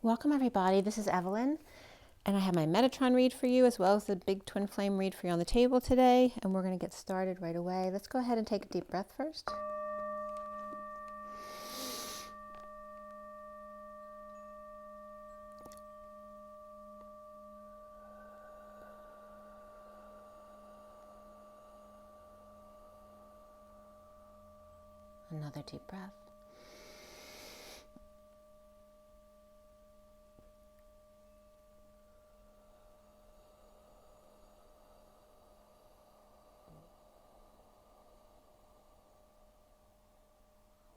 Welcome everybody, this is Evelyn, and I have my Metatron read for you as well as the big twin flame read for you on the table today, and we're going to get started right away. Let's go ahead and take a deep breath first. Another deep breath.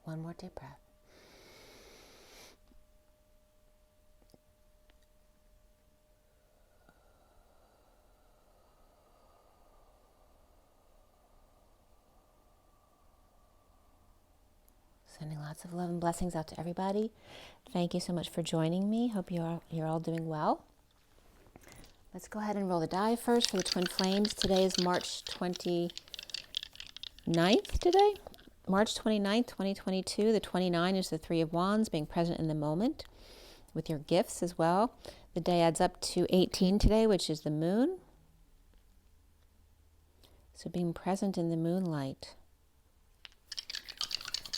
One more deep breath. Sending lots of love and blessings out to everybody. Thank you so much for joining me. Hope you're all doing well. Let's go ahead and roll the die first for the twin flames. Today is March 29th today. March 29th, 2022. The 29 is the Three of Wands, being present in the moment with your gifts as well. The day adds up to 18 today, which is the moon. So being present in the moonlight.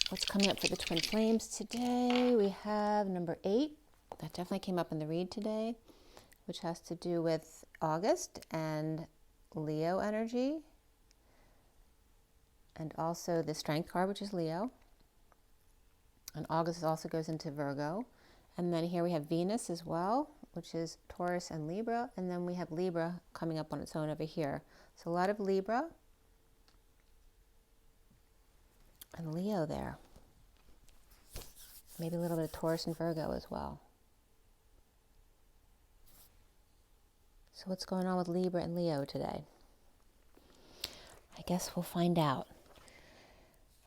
What's coming up for the twin flames today? We have number 8. That definitely came up in the read today, which has to do with August and Leo energy. And also the Strength card, which is Leo. And August also goes into Virgo. And then here we have Venus as well, which is Taurus and Libra. And then we have Libra coming up on its own over here. So a lot of Libra and Leo there. Maybe a little bit of Taurus and Virgo as well. So what's going on with Libra and Leo today? I guess we'll find out.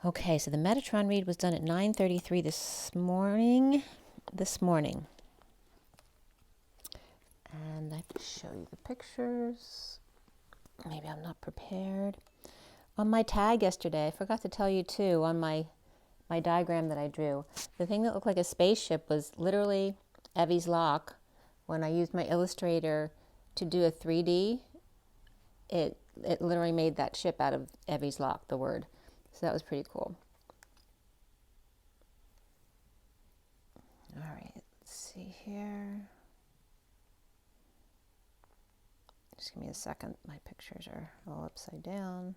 Okay, so the Metatron read was done at 9:33 this morning. And I can show you the pictures. Maybe I'm not prepared. On my tag yesterday, I forgot to tell you too, on my diagram that I drew, the thing that looked like a spaceship was literally Evie's lock. When I used my Illustrator to do a 3D, it literally made that ship out of Evie's lock, the word. So that was pretty cool. All right, let's see here. Just give me a second. My pictures are all upside down.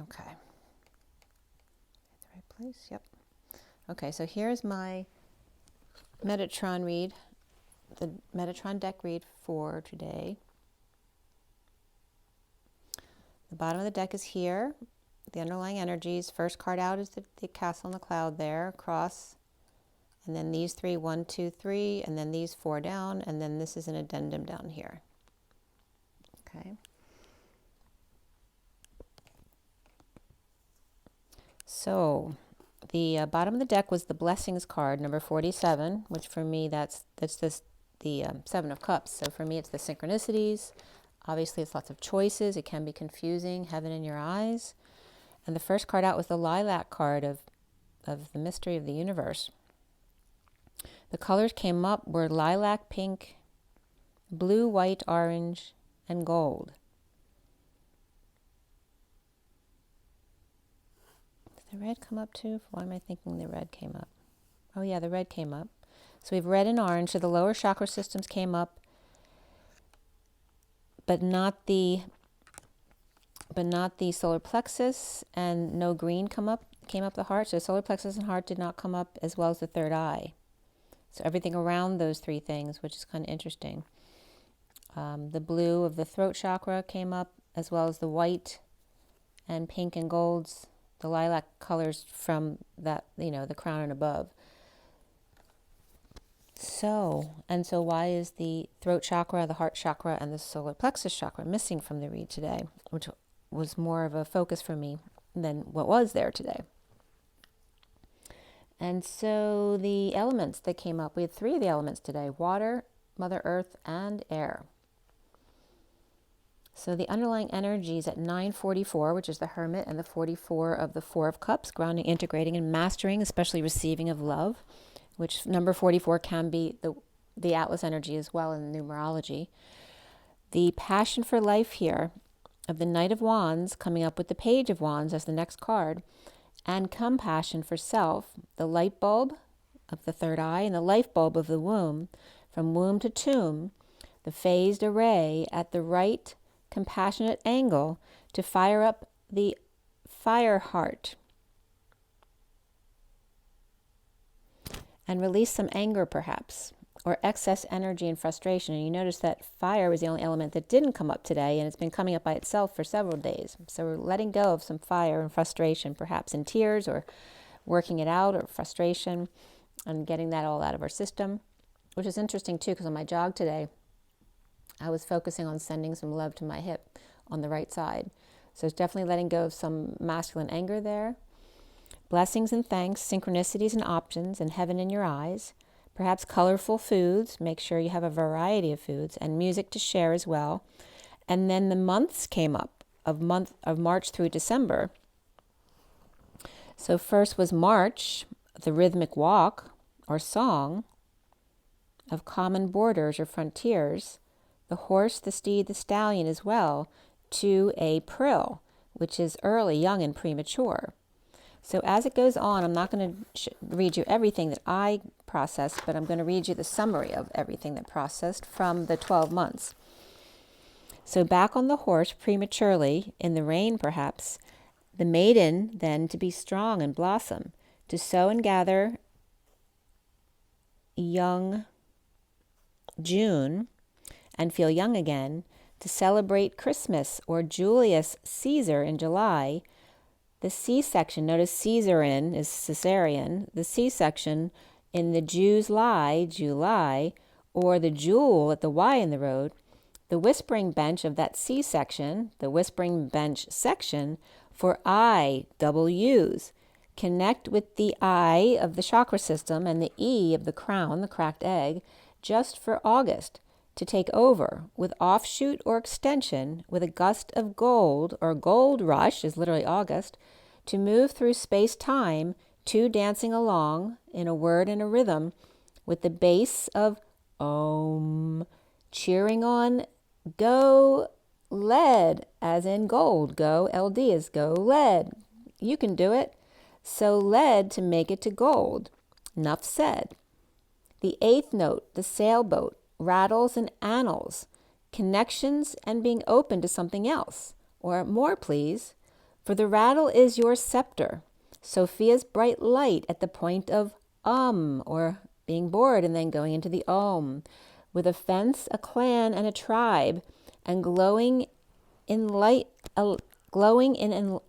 Okay. At the right place? Yep. Okay, so here's my Metatron read, the Metatron deck read for today. The bottom of the deck is here. The underlying energies. First card out is the castle on the cloud there, across. And then these 3, 1, 2, 3, and then these 4 down, and then this is an addendum down here. Okay. So the bottom of the deck was the Blessings card, number 47, which for me the 7 of Cups. So for me it's the synchronicities. Obviously it's lots of choices. It can be confusing, heaven in your eyes. And the first card out was the Lilac card of the mystery of the universe. The colors came up were lilac, pink, blue, white, orange, and gold. Did the red come up too? Why am I thinking the red came up? Oh yeah, the red came up. So we have red and orange. So the lower chakra systems came up, but not the solar plexus, and no green came up the heart. So solar plexus and heart did not come up, as well as the third eye. So everything around those 3 things, which is kind of interesting. The blue of the throat chakra came up, as well as the white and pink and golds, the lilac colors from that, the crown and above. So why is the throat chakra, the heart chakra, and the solar plexus chakra missing from the read today, which was more of a focus for me than what was there today? And so the elements that came up, we had 3 of the elements today: water, Mother Earth, and air. So the underlying energy is at 944, which is the Hermit, and the 44 of the Four of Cups, grounding, integrating, and mastering, especially receiving of love, which number 44 can be the Atlas energy as well in numerology. The passion for life here of the Knight of Wands coming up with the Page of Wands as the next card, and compassion for self, the light bulb of the third eye and the life bulb of the womb, from womb to tomb, the phased array at the right compassionate angle to fire up the fire heart and release some anger perhaps, or excess energy and frustration. And you notice that fire was the only element that didn't come up today, and it's been coming up by itself for several days. So we're letting go of some fire and frustration, perhaps in tears or working it out, or frustration, and getting that all out of our system, which is interesting too, because on my jog today, I was focusing on sending some love to my hip on the right side. So it's definitely letting go of some masculine anger there. Blessings and thanks, synchronicities and options, and heaven in your eyes. Perhaps colorful foods. Make sure you have a variety of foods, and music to share as well. And then the months came up of March through December. So first was March, the rhythmic walk or song of common borders or frontiers. The horse, the steed, the stallion as well, to April, which is early, young, and premature. So as it goes on, I'm not going to read you everything that I processed, but I'm going to read you the summary of everything that processed from the 12 months. So back on the horse prematurely, in the rain perhaps, the maiden then to be strong and blossom, to sow and gather young June, and feel young again, to celebrate Christmas or Julius Caesar in July. The C-section, notice Caesarean is Caesarean, the C-section in the Jews lie, July, or the jewel at the Y in the road, the whispering bench of that C-section, the whispering bench section for IWs. Connect with the I of the chakra system and the E of the crown, the cracked egg, just for August, to take over with offshoot or extension with a gust of gold, or gold rush is literally August, to move through space-time, two dancing along in a word and a rhythm with the base of Om, cheering on go lead, as in gold, go LD is go lead. You can do it. So lead to make it to gold. Enough said. The eighth note, the sailboat, rattles and annals, connections and being open to something else, or more please, for the rattle is your scepter, Sophia's bright light at the point of or being bored and then going into the with a fence, a clan, and a tribe, and glowing in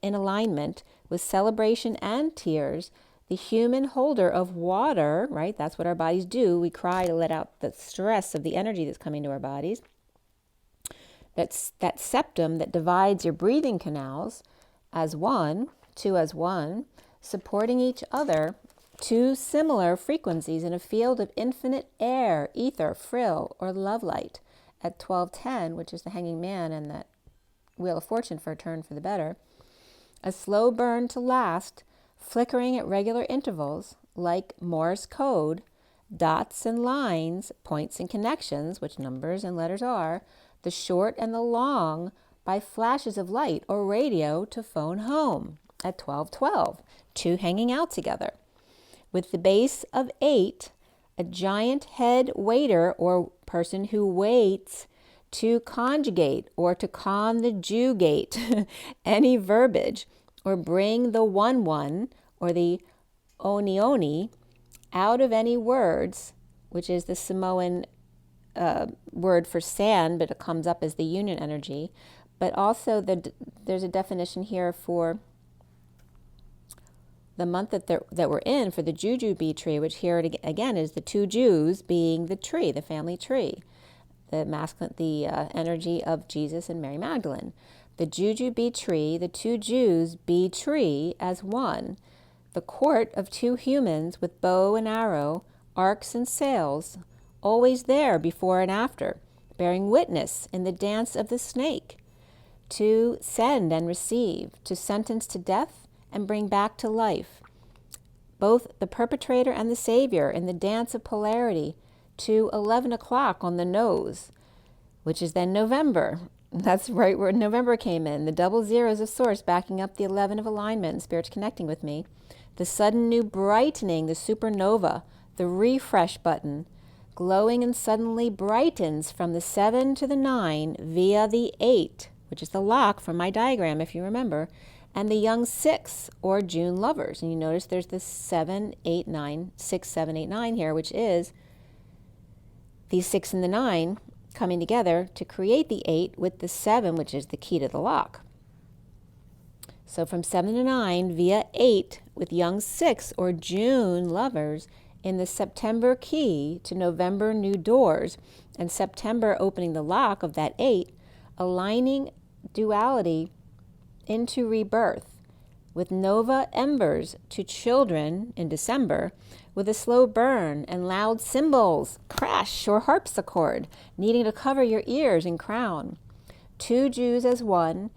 alignment with celebration and tears, the human holder of water, right? That's what our bodies do. We cry to let out the stress of the energy that's coming to our bodies. That's that septum that divides your breathing canals as one, two as one, supporting each other, two similar frequencies in a field of infinite air, ether, frill, or love light at 1210, which is the hanging man and that wheel of fortune for a turn for the better. A slow burn to last, flickering at regular intervals, like Morse code, dots and lines, points and connections, which numbers and letters are, the short and the long, by flashes of light or radio to phone home at 12:12, two hanging out together. With the base of 8, a giant head waiter or person who waits to conjugate or to conjugate any verbiage, or bring the 1-1 or the oni out of any words, which is the Samoan word for sand, but it comes up as the union energy. But also there's a definition here for the month that we're in for the Jujube tree, which here again is the two Jews being the tree, the family tree, the masculine, the energy of Jesus and Mary Magdalene. The Jujube tree, the two Jews be tree as one, the court of two humans with bow and arrow, arcs and sails, always there before and after, bearing witness in the dance of the snake, to send and receive, to sentence to death and bring back to life. Both the perpetrator and the savior in the dance of polarity to 11 o'clock on the nose, which is then November. That's right where November came in. The double zeros of source backing up the 11 of alignment, Spirit's connecting with me. The sudden new brightening, the supernova, the refresh button, glowing and suddenly brightens from the 7 to the 9 via the 8, which is the lock from my diagram, if you remember, and the young 6, or June lovers. And you notice there's this 7, 8, 9, 6, 7, 8, 9 here, which is the 6 and the 9 coming together to create the 8 with the 7, which is the key to the lock. So from 7 to 9 via 8 with young 6, or June lovers, in the September key to November new doors, and September opening the lock of that 8, aligning duality into rebirth, with nova embers to children in December, with a slow burn and loud cymbals, crash or harpsichord, needing to cover your ears and crown. Two Jews as one,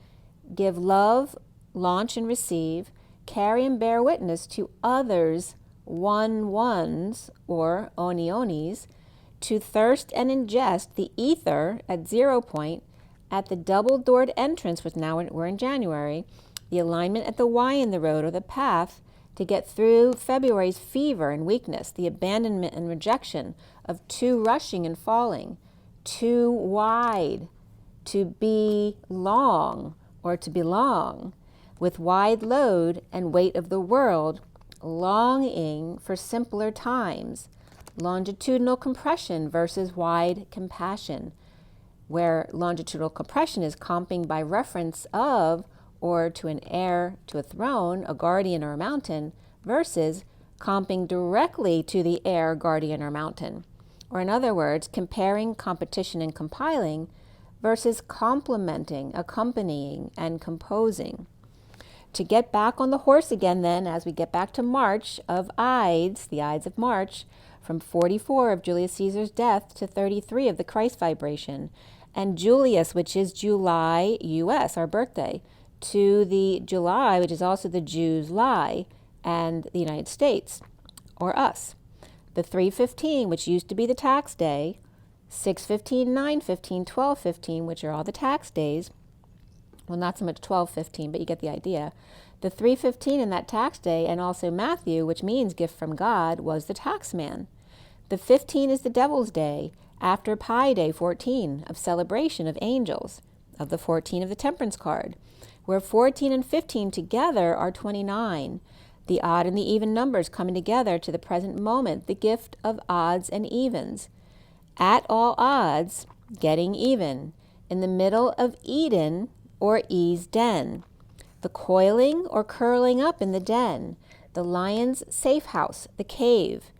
give love, launch and receive, carry and bear witness to others, one ones, or oni-onis, to thirst and ingest the ether at 0 point, at the double-doored entrance, which now we're in January, the alignment at the Y in the road or the path, to get through February's fever and weakness, the abandonment and rejection of too rushing and falling, too wide, to be long or to belong, with wide load and weight of the world, longing for simpler times, longitudinal compression versus wide compassion, where longitudinal compression is comping by reference of or to an heir to a throne, a guardian or a mountain, versus comping directly to the heir, guardian, or mountain. Or in other words, comparing competition and compiling versus complementing, accompanying, and composing. To get back on the horse again then, as we get back to March of Ides, the Ides of March, from 44 of Julius Caesar's death to 33 of the Christ vibration, and Julius, which is July US, our birthday, to the July, which is also the Jews' lie, and the United States, or us. The 3/15, which used to be the tax day, 6/15, 9/15, 12/15, which are all the tax days. Well, not so much 12/15, but you get the idea. The 3/15 in that tax day, and also Matthew, which means gift from God, was the tax man. The 15 is the devil's day, after Pi Day 14, of celebration of angels, of the 14 of the temperance card, where 14 and 15 together are 29, the odd and the even numbers coming together to the present moment, the gift of odds and evens. At all odds, getting even, in the middle of Eden or E's den, the coiling or curling up in the den, the lion's safe house, the cave,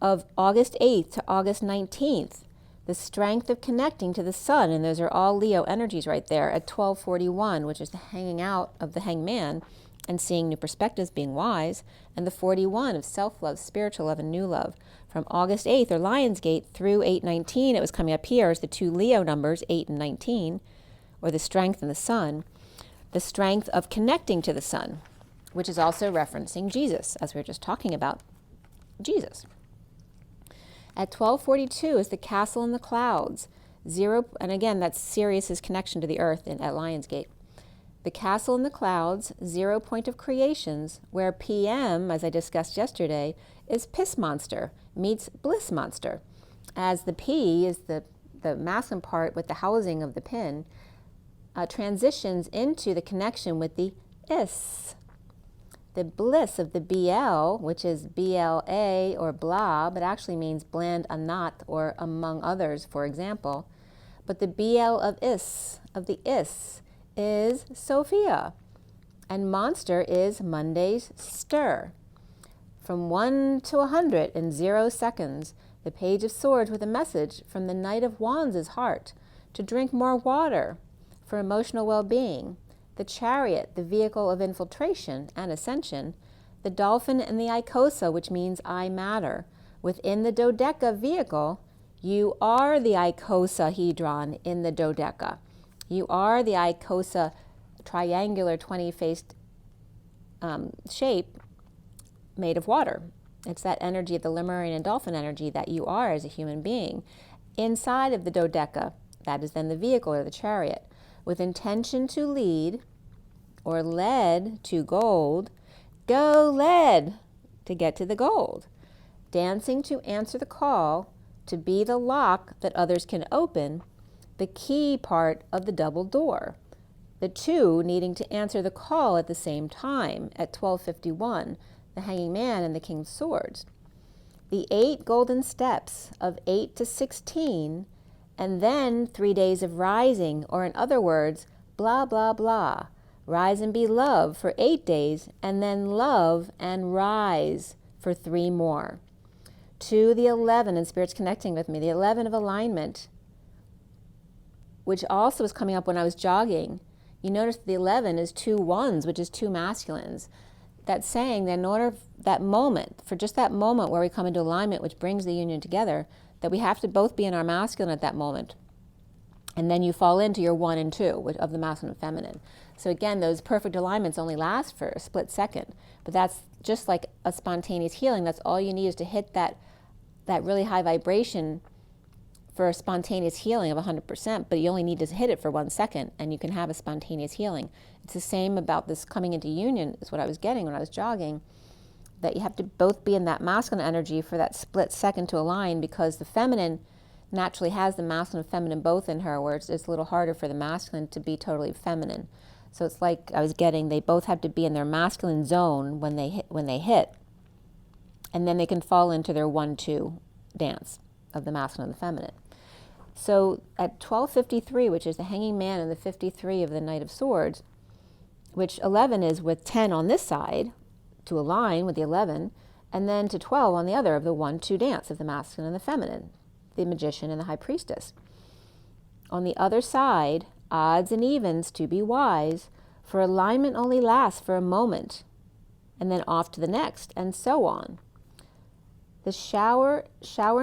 of August 8th to August 19th, the strength of connecting to the sun, and those are all Leo energies right there at 1241, which is the hanging out of the hangman and seeing new perspectives, being wise, and the 41 of self-love, spiritual love, and new love. From August 8th, or Lionsgate, through 819, it was coming up here as the two Leo numbers, 8 and 19, or the strength and the sun, the strength of connecting to the sun, which is also referencing Jesus, as we were just talking about Jesus. At 1242 is the castle in the clouds, 0, and again, that's Sirius's connection to the earth at Lionsgate. The castle in the clouds, 0 point of creations, where PM, as I discussed yesterday, is piss monster meets bliss monster, as the P is the masculine part with the housing of the pin, transitions into the connection with the is. The bliss of the BL, which is BLA or blah, but actually means bland, a not, or among others, for example. But the BL of the is Sophia. And monster is Monday's stir. From 1 to 100 in 0 seconds, the Page of Swords with a message from the Knight of Wands' heart to drink more water for emotional well-being. The Chariot, the vehicle of infiltration and ascension, the Dolphin and the Icosa, which means I matter. Within the Dodeca vehicle, you are the icosahedron in the Dodeca. You are the Icosa triangular 20-faced shape made of water. It's that energy of the Lemurian and dolphin energy that you are as a human being. Inside of the dodeca, that is then the vehicle or the chariot, with intention to lead or led to gold, go led to get to the gold. Dancing to answer the call, to be the lock that others can open, the key part of the double door. The two needing to answer the call at the same time at 12:51, the hanging man and the king's swords. The 8 golden steps of 8 to 16, and then 3 days of rising, or in other words, blah, blah, blah. Rise and be love for 8 days, and then love and rise for 3 more. To the 11, and Spirit's connecting with me, the 11 of alignment, which also was coming up when I was jogging. You notice the 11 is 2 ones, which is 2 masculines. That's saying that in order that moment, for just that moment where we come into alignment, which brings the union together, that we have to both be in our masculine at that moment. And then you fall into your 1 and 2 of the masculine and feminine. So again, those perfect alignments only last for a split second. But that's just like a spontaneous healing. That's all you need is to hit that really high vibration for a spontaneous healing of 100%, but you only need to hit it for 1 second and you can have a spontaneous healing. It's the same about this coming into union, is what I was getting when I was jogging, that you have to both be in that masculine energy for that split second to align, because the feminine naturally has the masculine and feminine both in her, where it's a little harder for the masculine to be totally feminine. So it's like I was getting, they both have to be in their masculine zone when they hit, and then they can fall into their 1-2 dance of the masculine and the feminine. So at 12:53, which is the hanging man and the 53 of the Knight of Swords, which 11 is with 10 on this side to align with the 11, and then to 12 on the other of the 1-2 dance of the masculine and the feminine, the magician and the high priestess. On the other side, odds and evens to be wise, for alignment only lasts for a moment, and then off to the next, and so on. The shower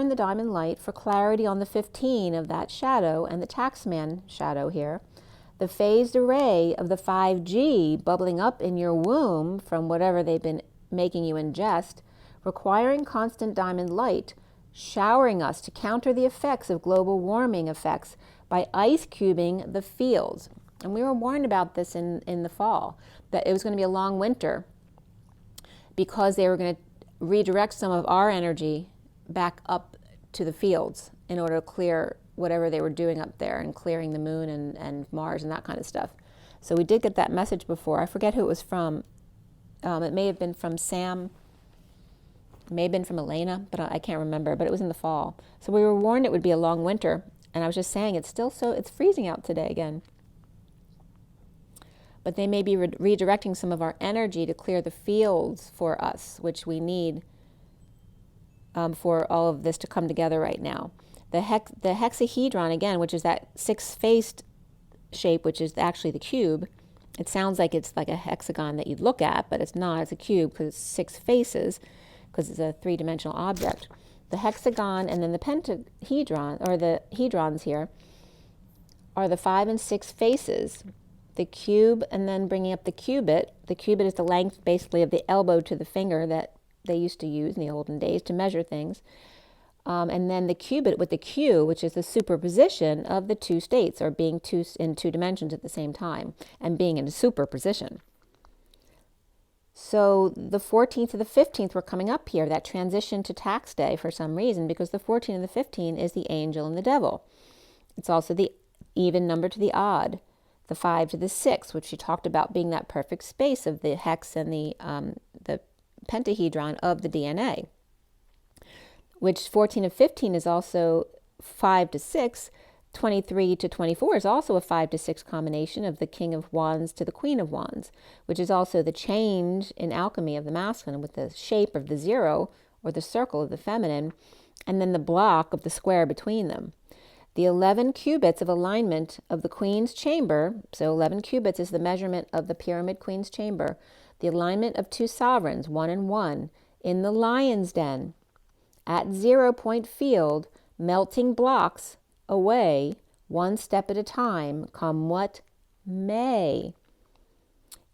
in the diamond light for clarity on the 15 of that shadow and the taxman shadow here. The phased array of the 5G bubbling up in your womb from whatever they've been making you ingest, requiring constant diamond light, showering us to counter the effects of global warming effects by ice cubing the fields. And we were warned about this in the fall, that it was going to be a long winter because they were going to redirect some of our energy back up to the fields in order to clear whatever they were doing up there, and clearing the moon and Mars and that kind of stuff. So we did get that message before. I forget who it was from. It may have been from Sam, it may have been from Elena, but I can't remember, but it was in the fall. So we were warned it would be a long winter, and I was just saying it's freezing out today again. But they may be redirecting some of our energy to clear the fields for us, which we need for all of this to come together right now. The hexahedron, again, which is that 6-faced shape, which is actually the cube. It sounds like it's like a hexagon that you'd look at, but it's not. It's a cube because it's 6 faces, because it's a 3-dimensional object. The hexagon and then the pentahedron, or the hedrons here, are the 5 and 6 faces. The cube, and then bringing up the cubit. The cubit is the length, basically, of the elbow to the finger that they used to use in the olden days to measure things. And then the cubit with the Q, which is the superposition of the 2 states, or being in 2 dimensions at the same time, and being in a superposition. So the 14th to the 15th were coming up here, that transition to tax day for some reason, because the 14 and the 15 is the angel and the devil. It's also the even number to the odd, the 5 to the 6, which she talked about being that perfect space of the hex and the pentahedron of the DNA. Which 14 and 15 is also 5 to 6. 23 to 24 is also a 5 to 6 combination of the King of Wands to the Queen of Wands, which is also the change in alchemy of the masculine, with the shape of the 0 or the circle of the feminine, and then the block of the square between them. The 11 cubits of alignment of the Queen's chamber, so 11 cubits is the measurement of the pyramid Queen's chamber, the alignment of 2 sovereigns, 1 and 1, in the lion's den, at 0 point field, melting blocks away one step at a time, come what may,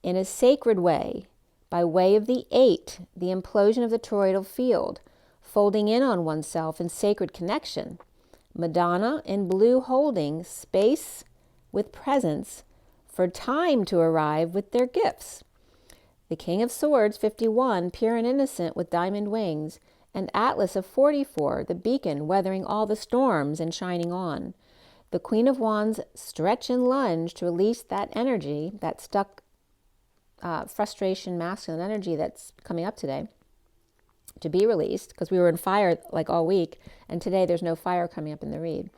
in a sacred way, by way of the 8, the implosion of the toroidal field, folding in on oneself in sacred connection. Madonna in blue holding space with presence for time to arrive with their gifts. The King of Swords, 51, pure and innocent with diamond wings, and Atlas of 44, the beacon weathering all the storms and shining on. The Queen of Wands stretch and lunge to release that energy, that stuck frustration, masculine energy that's coming up today, to be released, because we were in fire like all week, and today there's no fire coming up in the read.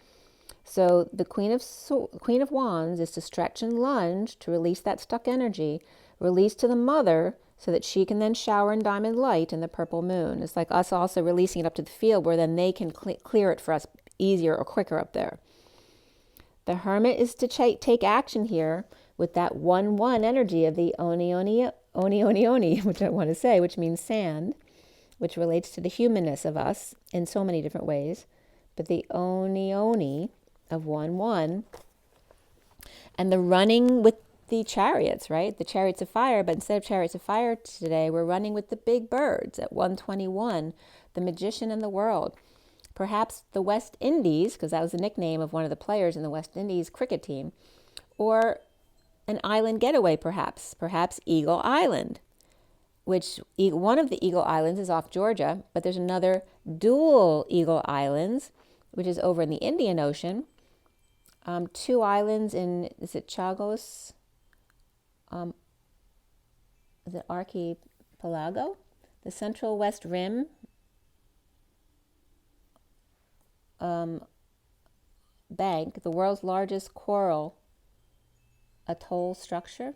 So the Queen of Wands is to stretch and lunge to release that stuck energy, release to the mother so that she can then shower in diamond light in the purple moon. It's like us also releasing it up to the field where then they can clear it for us easier or quicker up there. The Hermit is to take action here with that 1-1 energy of the oni, which I want to say, which means sand, which relates to the humanness of us in so many different ways. But the oni of 1-1, and the running with the chariots, right? The chariots of fire, but instead of chariots of fire today, we're running with the big birds at 121, the magician and the world. Perhaps the West Indies, because that was the nickname of one of the players in the West Indies cricket team, or an island getaway, perhaps Eagle Island, which one of the Eagle Islands is off Georgia, but there's another dual Eagle Islands, which is over in the Indian Ocean. 2 islands in, is it Chagos? Is it Archipelago? The Central West Rim bank, the world's largest coral atoll structure.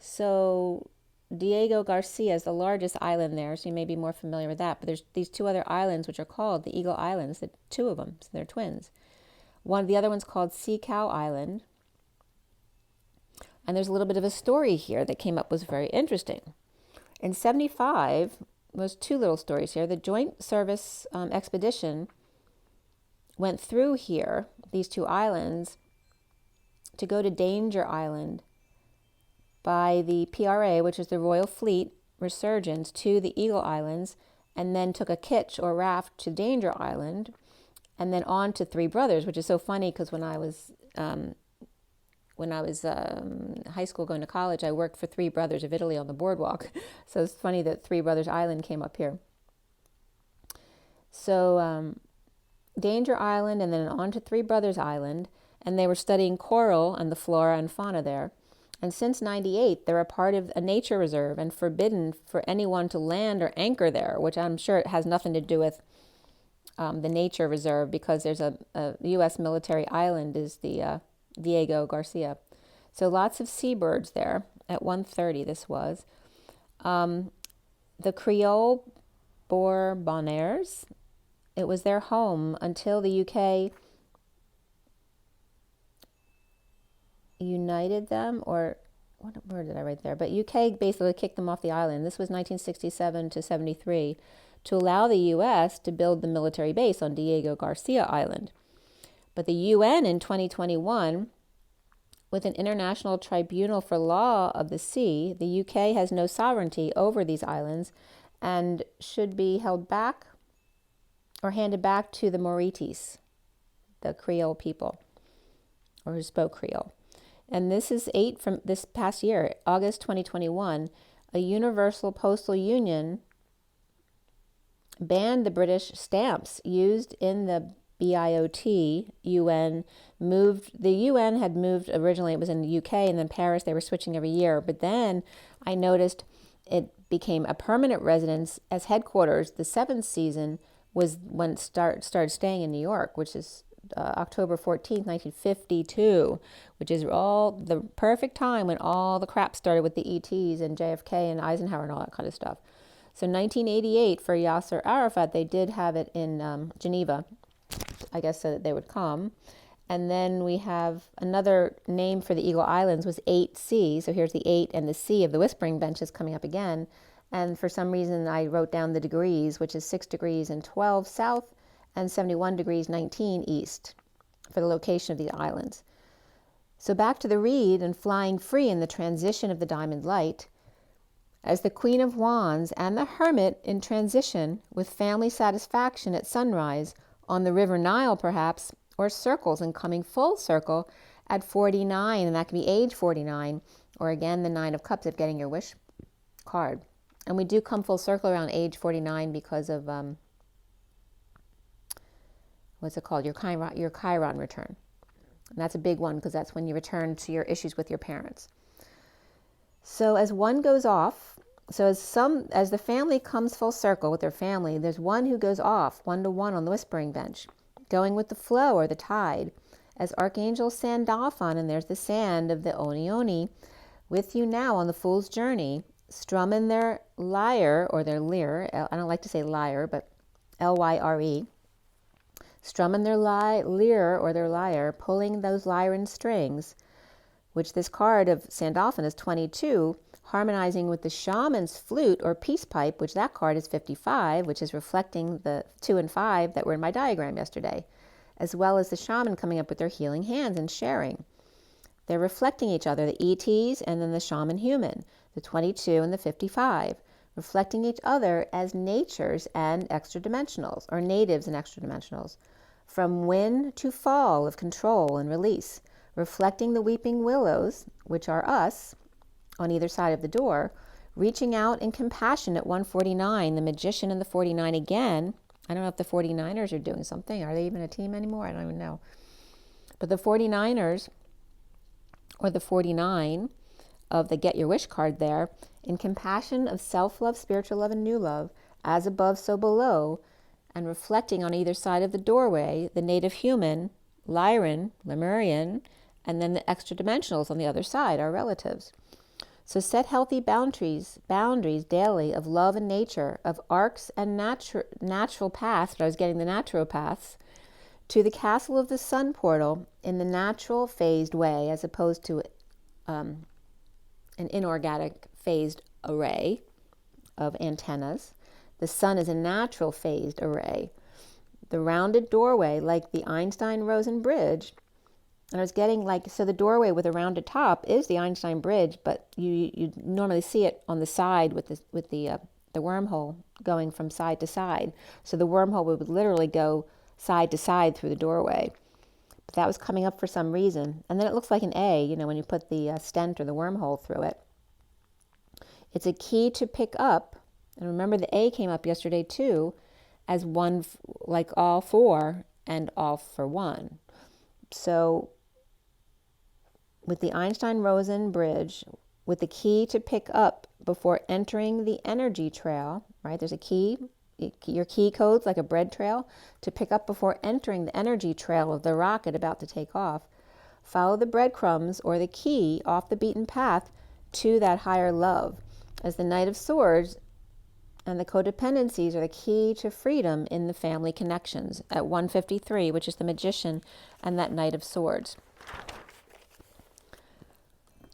So Diego Garcia is the largest island there, so you may be more familiar with that. But there's these 2 other islands which are called the Eagle Islands, the 2 of them, so they're twins. The other one's called Sea Cow Island. And there's a little bit of a story here that came up, was very interesting. In 75, there's 2 little stories here. The Joint Service Expedition went through here, these 2 islands, to go to Danger Island by the PRA, which is the Royal Fleet Resurgence, to the Eagle Islands, and then took a kitch or raft to Danger Island, and then on to Three Brothers, which is so funny because when I was high school going to college, I worked for Three Brothers of Italy on the boardwalk. So it's funny that Three Brothers Island came up here. So Danger Island and then on to Three Brothers Island, and they were studying coral and the flora and fauna there. And since 98, they're a part of a nature reserve and forbidden for anyone to land or anchor there, which I'm sure it has nothing to do with the nature reserve, because there's a U.S. military island is the Diego Garcia. So lots of seabirds there at 1:30 this was. The Creole Bourbonnais, it was their home until the UK united them, or what word did I write there? But UK basically kicked them off the island. This was 1967 to 73 to allow the US to build the military base on Diego Garcia Island. But the UN in 2021, with an International Tribunal for Law of the Sea, the UK has no sovereignty over these islands and should be held back or handed back to the Mauritis, the Creole people, or who spoke Creole. And this is 8 from this past year, August 2021, a Universal Postal Union banned the British stamps used in the BIOT. UN moved, the UN had moved, originally it was in the UK, and then Paris, they were switching every year. But then I noticed it became a permanent residence as headquarters. The 7th season was when it started staying in New York, which is October 14th, 1952, which is all the perfect time when all the crap started with the ETs and JFK and Eisenhower and all that kind of stuff. So 1988 for Yasser Arafat, they did have it in Geneva, I guess, so that they would come. And then we have another name for the Eagle Islands was 8C. So here's the 8 and the C of the Whispering Benches coming up again. And for some reason I wrote down the degrees, which is 6 degrees and 12 south and 71 degrees 19 east. for the location of the islands. So back to the read and flying free in the transition of the diamond light, as the Queen of Wands and the Hermit in transition with family satisfaction at sunrise on the River Nile perhaps, or circles and coming full circle at 49, and that can be age 49, or again the 9 of Cups of getting your wish card. And we do come full circle around age 49 because of, what's it called, your Chiron return. And that's a big one because that's when you return to your issues with your parents. So as one goes off, so as the family comes full circle with their family, there's one who goes off, 1-to-1 on the whispering bench, going with the flow or the tide, as Archangel Sandalphon, and there's the sand of the Oni Oni, with you now on the Fool's Journey, strumming their lyre or their lyre, I don't like to say lyre, but Lyre, strumming their lyre or their lyre, pulling those lyran strings, which this card of Sandalphon is 22, harmonizing with the shaman's flute or peace pipe, which that card is 55, which is reflecting the 2 and 5 that were in my diagram yesterday, as well as the shaman coming up with their healing hands and sharing. They're reflecting each other, the ETs and then the shaman human, the 22 and the 55, reflecting each other as natures and extra dimensionals, or natives and extra dimensionals, from win to fall of control and release, reflecting the weeping willows, which are us, on either side of the door, reaching out in compassion at 149, the magician and the 49 again. I don't know if the 49ers are doing something. Are they even a team anymore? I don't even know. But the 49ers, or the 49 of the Get Your Wish card there, in compassion of self-love, spiritual love, and new love, as above, so below, and reflecting on either side of the doorway, the native human, Lyran, Lemurian, and then the extra dimensionals on the other side, our relatives. So set healthy boundaries daily of love and nature, of arcs and natural paths, but I was getting the naturopaths, to the castle of the sun portal in the natural phased way, as opposed to an inorganic phased array of antennas. The sun is a natural phased array. The rounded doorway, like the Einstein-Rosen bridge, and I was getting so the doorway with a rounded top is the Einstein bridge, but you normally see it on the side with the wormhole going from side to side. So the wormhole would literally go side to side through the doorway. But that was coming up for some reason. And then it looks like an A, when you put the stent or the wormhole through it. It's a key to pick up. And remember the A came up yesterday too, as one, like all four and all for one. So with the Einstein-Rosen bridge, with the key to pick up before entering the energy trail, right? There's a key, your key code's like a bread trail, to pick up before entering the energy trail of the rocket about to take off. Follow the breadcrumbs or the key off the beaten path to that higher love, as the Knight of Swords and the codependencies are the key to freedom in the family connections at 153, which is the magician and that Knight of Swords.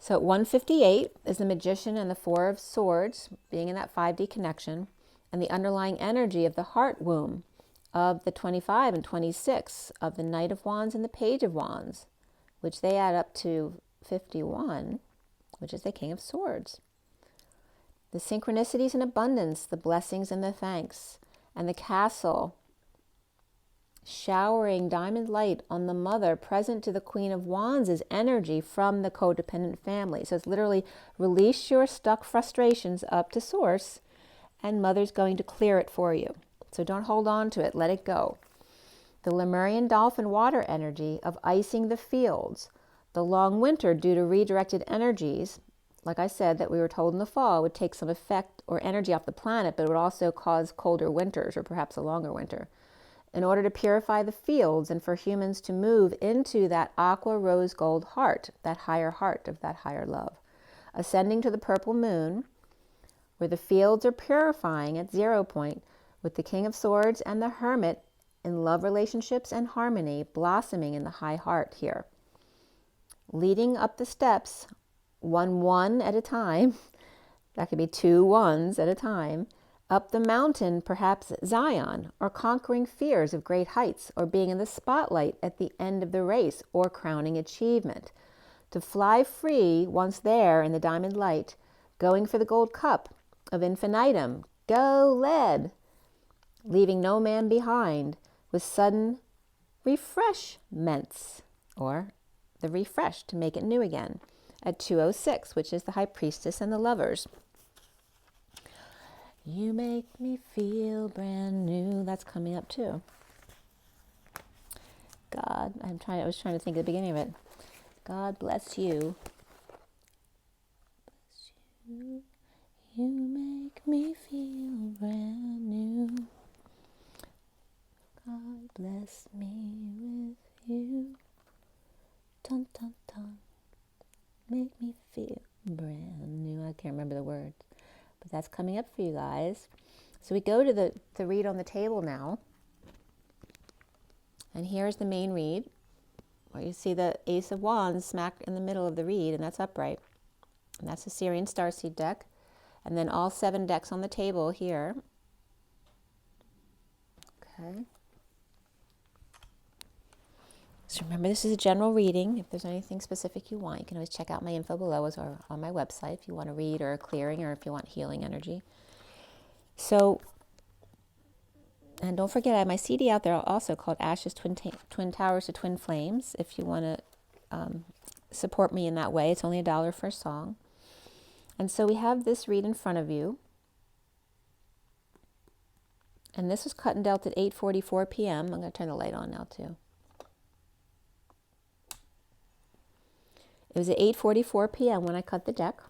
So at 158 is the magician and the 4 of Swords being in that 5D connection, and the underlying energy of the heart womb of the 25 and 26 of the Knight of Wands and the Page of Wands, which they add up to 51, which is the King of Swords. The synchronicities and abundance, the blessings and the thanks, and the castle showering diamond light on the mother present to the Queen of Wands' energy from the codependent family. So it's literally release your stuck frustrations up to source, and mother's going to clear it for you. So don't hold on to it, let it go. The Lemurian dolphin water energy of icing the fields, the long winter due to redirected energies, like I said, that we were told in the fall would take some effect or energy off the planet, but it would also cause colder winters or perhaps a longer winter, in order to purify the fields and for humans to move into that aqua rose gold heart of that higher love. Ascending to the purple moon, where the fields are purifying at 0 point, with the King of Swords and the Hermit in love relationships and harmony, blossoming in the high heart here. Leading up the steps, 1 1 at a time, that could be 2 1s at a time, Up the mountain, perhaps Zion, or conquering fears of great heights, or being in the spotlight at the end of the race, or crowning achievement. To fly free, once there in the diamond light, going for the gold cup of infinitum, go lead, leaving no man behind, with sudden refreshments, or the refresh to make it new again, at 206, which is the high priestess and the lovers. You make me feel brand new. That's coming up too. God, I was trying to think at the beginning of it. God bless you. Bless you. You make me feel brand new. God bless me with you. Dun dun dun. Make me feel brand new. I can't remember the words. But that's coming up for you guys. So we go to the read on the table now. And here's the main read, where you see the Ace of Wands smack in the middle of the read, and that's upright. And that's the SIRIAN Starseed deck. And then all 7 decks on the table here. Okay. So remember, this is a general reading. If there's anything specific you want, you can always check out my info below or on my website if you want to read or a clearing or if you want healing energy. So, and don't forget, I have my CD out there also called Ashes, Twin Towers to Twin Flames. If you want to support me in that way, it's only $1 for a song. And so we have this read in front of you. And this was cut and dealt at 8:44 p.m. I'm going to turn the light on now too. It was at 8:44 p.m. when I cut the deck,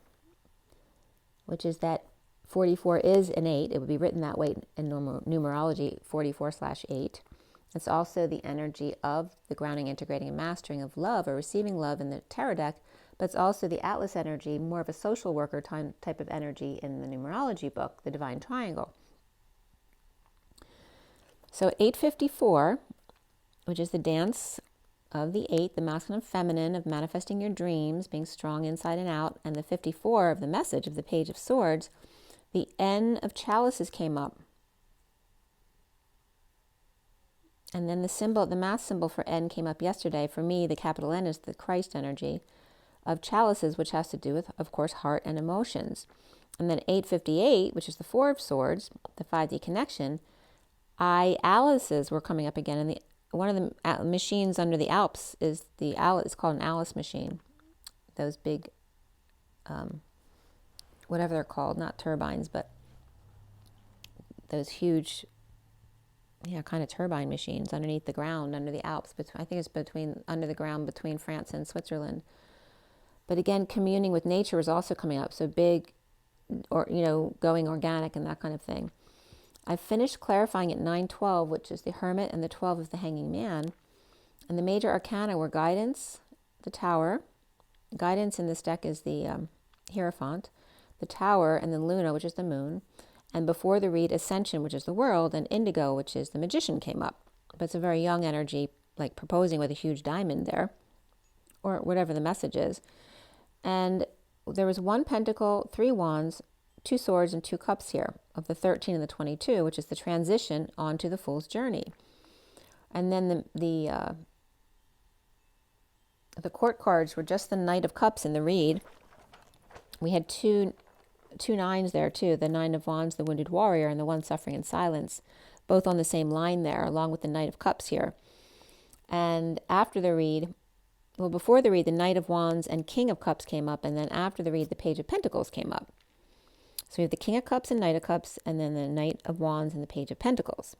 which is that 44 is an 8. It would be written that way in numerology, 44/8. It's also the energy of the grounding, integrating, and mastering of love or receiving love in the tarot deck, but it's also the Atlas energy, more of a social worker type of energy in the numerology book, the Divine Triangle. So 8:54, which is the dance of the 8, the masculine and feminine, of manifesting your dreams, being strong inside and out, and the 54 of the message of the Page of Swords, the N of Chalices came up. And then the symbol, the mass symbol for N came up yesterday. For me, the capital N is the Christ energy of Chalices, which has to do with, of course, heart and emotions. And then 8:58, which is the 4 of Swords, the 5D connection, Alice's were coming up again, and one of the machines under the Alps is it's called an Alice machine. Those big, whatever they're called, not turbines, but those huge, kind of turbine machines underneath the ground, under the Alps. I think it's under the ground between France and Switzerland. But again, communing with nature was also coming up. So big, or going organic and that kind of thing. I finished clarifying at 9:12, which is the Hermit, and the 12 of the Hanging Man. And the major arcana were Guidance, the Tower. Guidance in this deck is the Hierophant, the Tower, and then Luna, which is the Moon. And before the read, Ascension, which is the World, and Indigo, which is the Magician, came up. But it's a very young energy, like proposing with a huge diamond there, or whatever the message is. And there was 1 Pentacle, 3 Wands, 2 Swords, and 2 Cups here, of the 13 and the 22, which is the transition onto the Fool's Journey. And then the court cards were just the Knight of Cups in the read. We had two nines there too, the 9 of Wands, the Wounded Warrior, and the One Suffering in Silence, both on the same line there, along with the Knight of Cups here. And after the read, before the read, the Knight of Wands and King of Cups came up, and then after the read, the Page of Pentacles came up. So we have the King of Cups and Knight of Cups, and then the Knight of Wands and the Page of Pentacles.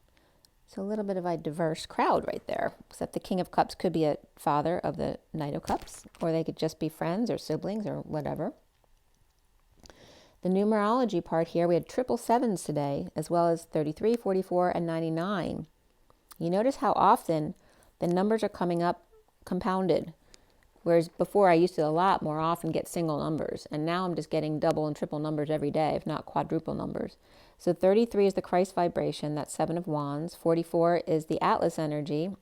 So a little bit of a diverse crowd right there, except the King of Cups could be a father of the Knight of Cups, or they could just be friends or siblings or whatever. The numerology part here, we had 777s today, as well as 33, 44, and 99. You notice how often the numbers are coming up compounded. Whereas before I used to a lot more often get single numbers. And now I'm just getting double and triple numbers every day, if not quadruple numbers. So 33 is the Christ vibration, that's 7 of Wands. 44 is the Atlas energy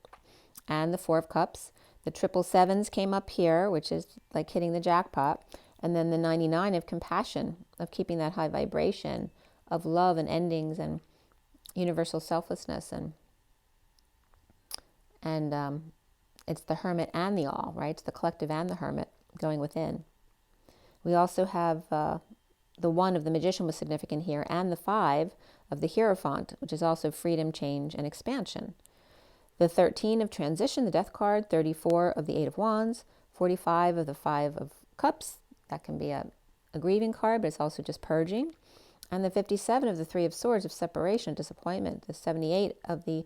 and the 4 of Cups. The 777s came up here, which is like hitting the jackpot. And then the 99 of compassion, of keeping that high vibration of love and endings and universal selflessness, and it's the hermit and the all, right? It's the collective and the hermit going within. We also have the 1 of the magician was significant here, and the 5 of the Hierophant, which is also freedom, change, and expansion. The 13 of transition, the death card, 34 of the 8 of wands, 45 of the 5 of cups. That can be a grieving card, but it's also just purging. And the 57 of the 3 of swords, of separation, disappointment. The 78 of the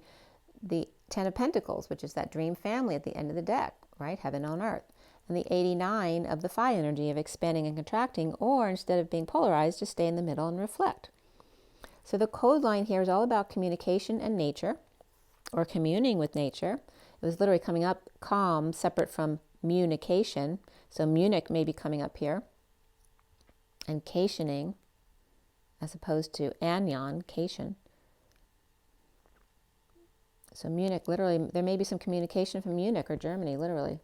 10 of pentacles, which is that dream family at the end of the deck, right? Heaven on earth. And the 89 of the fire energy of expanding and contracting, or instead of being polarized, just stay in the middle and reflect. So the code line here is all about communication and nature, or communing with nature. It was literally coming up calm, separate from munication. So Munich may be coming up here. And cationing, as opposed to anion, cation. So Munich, literally, there may be some communication from Munich or Germany, literally.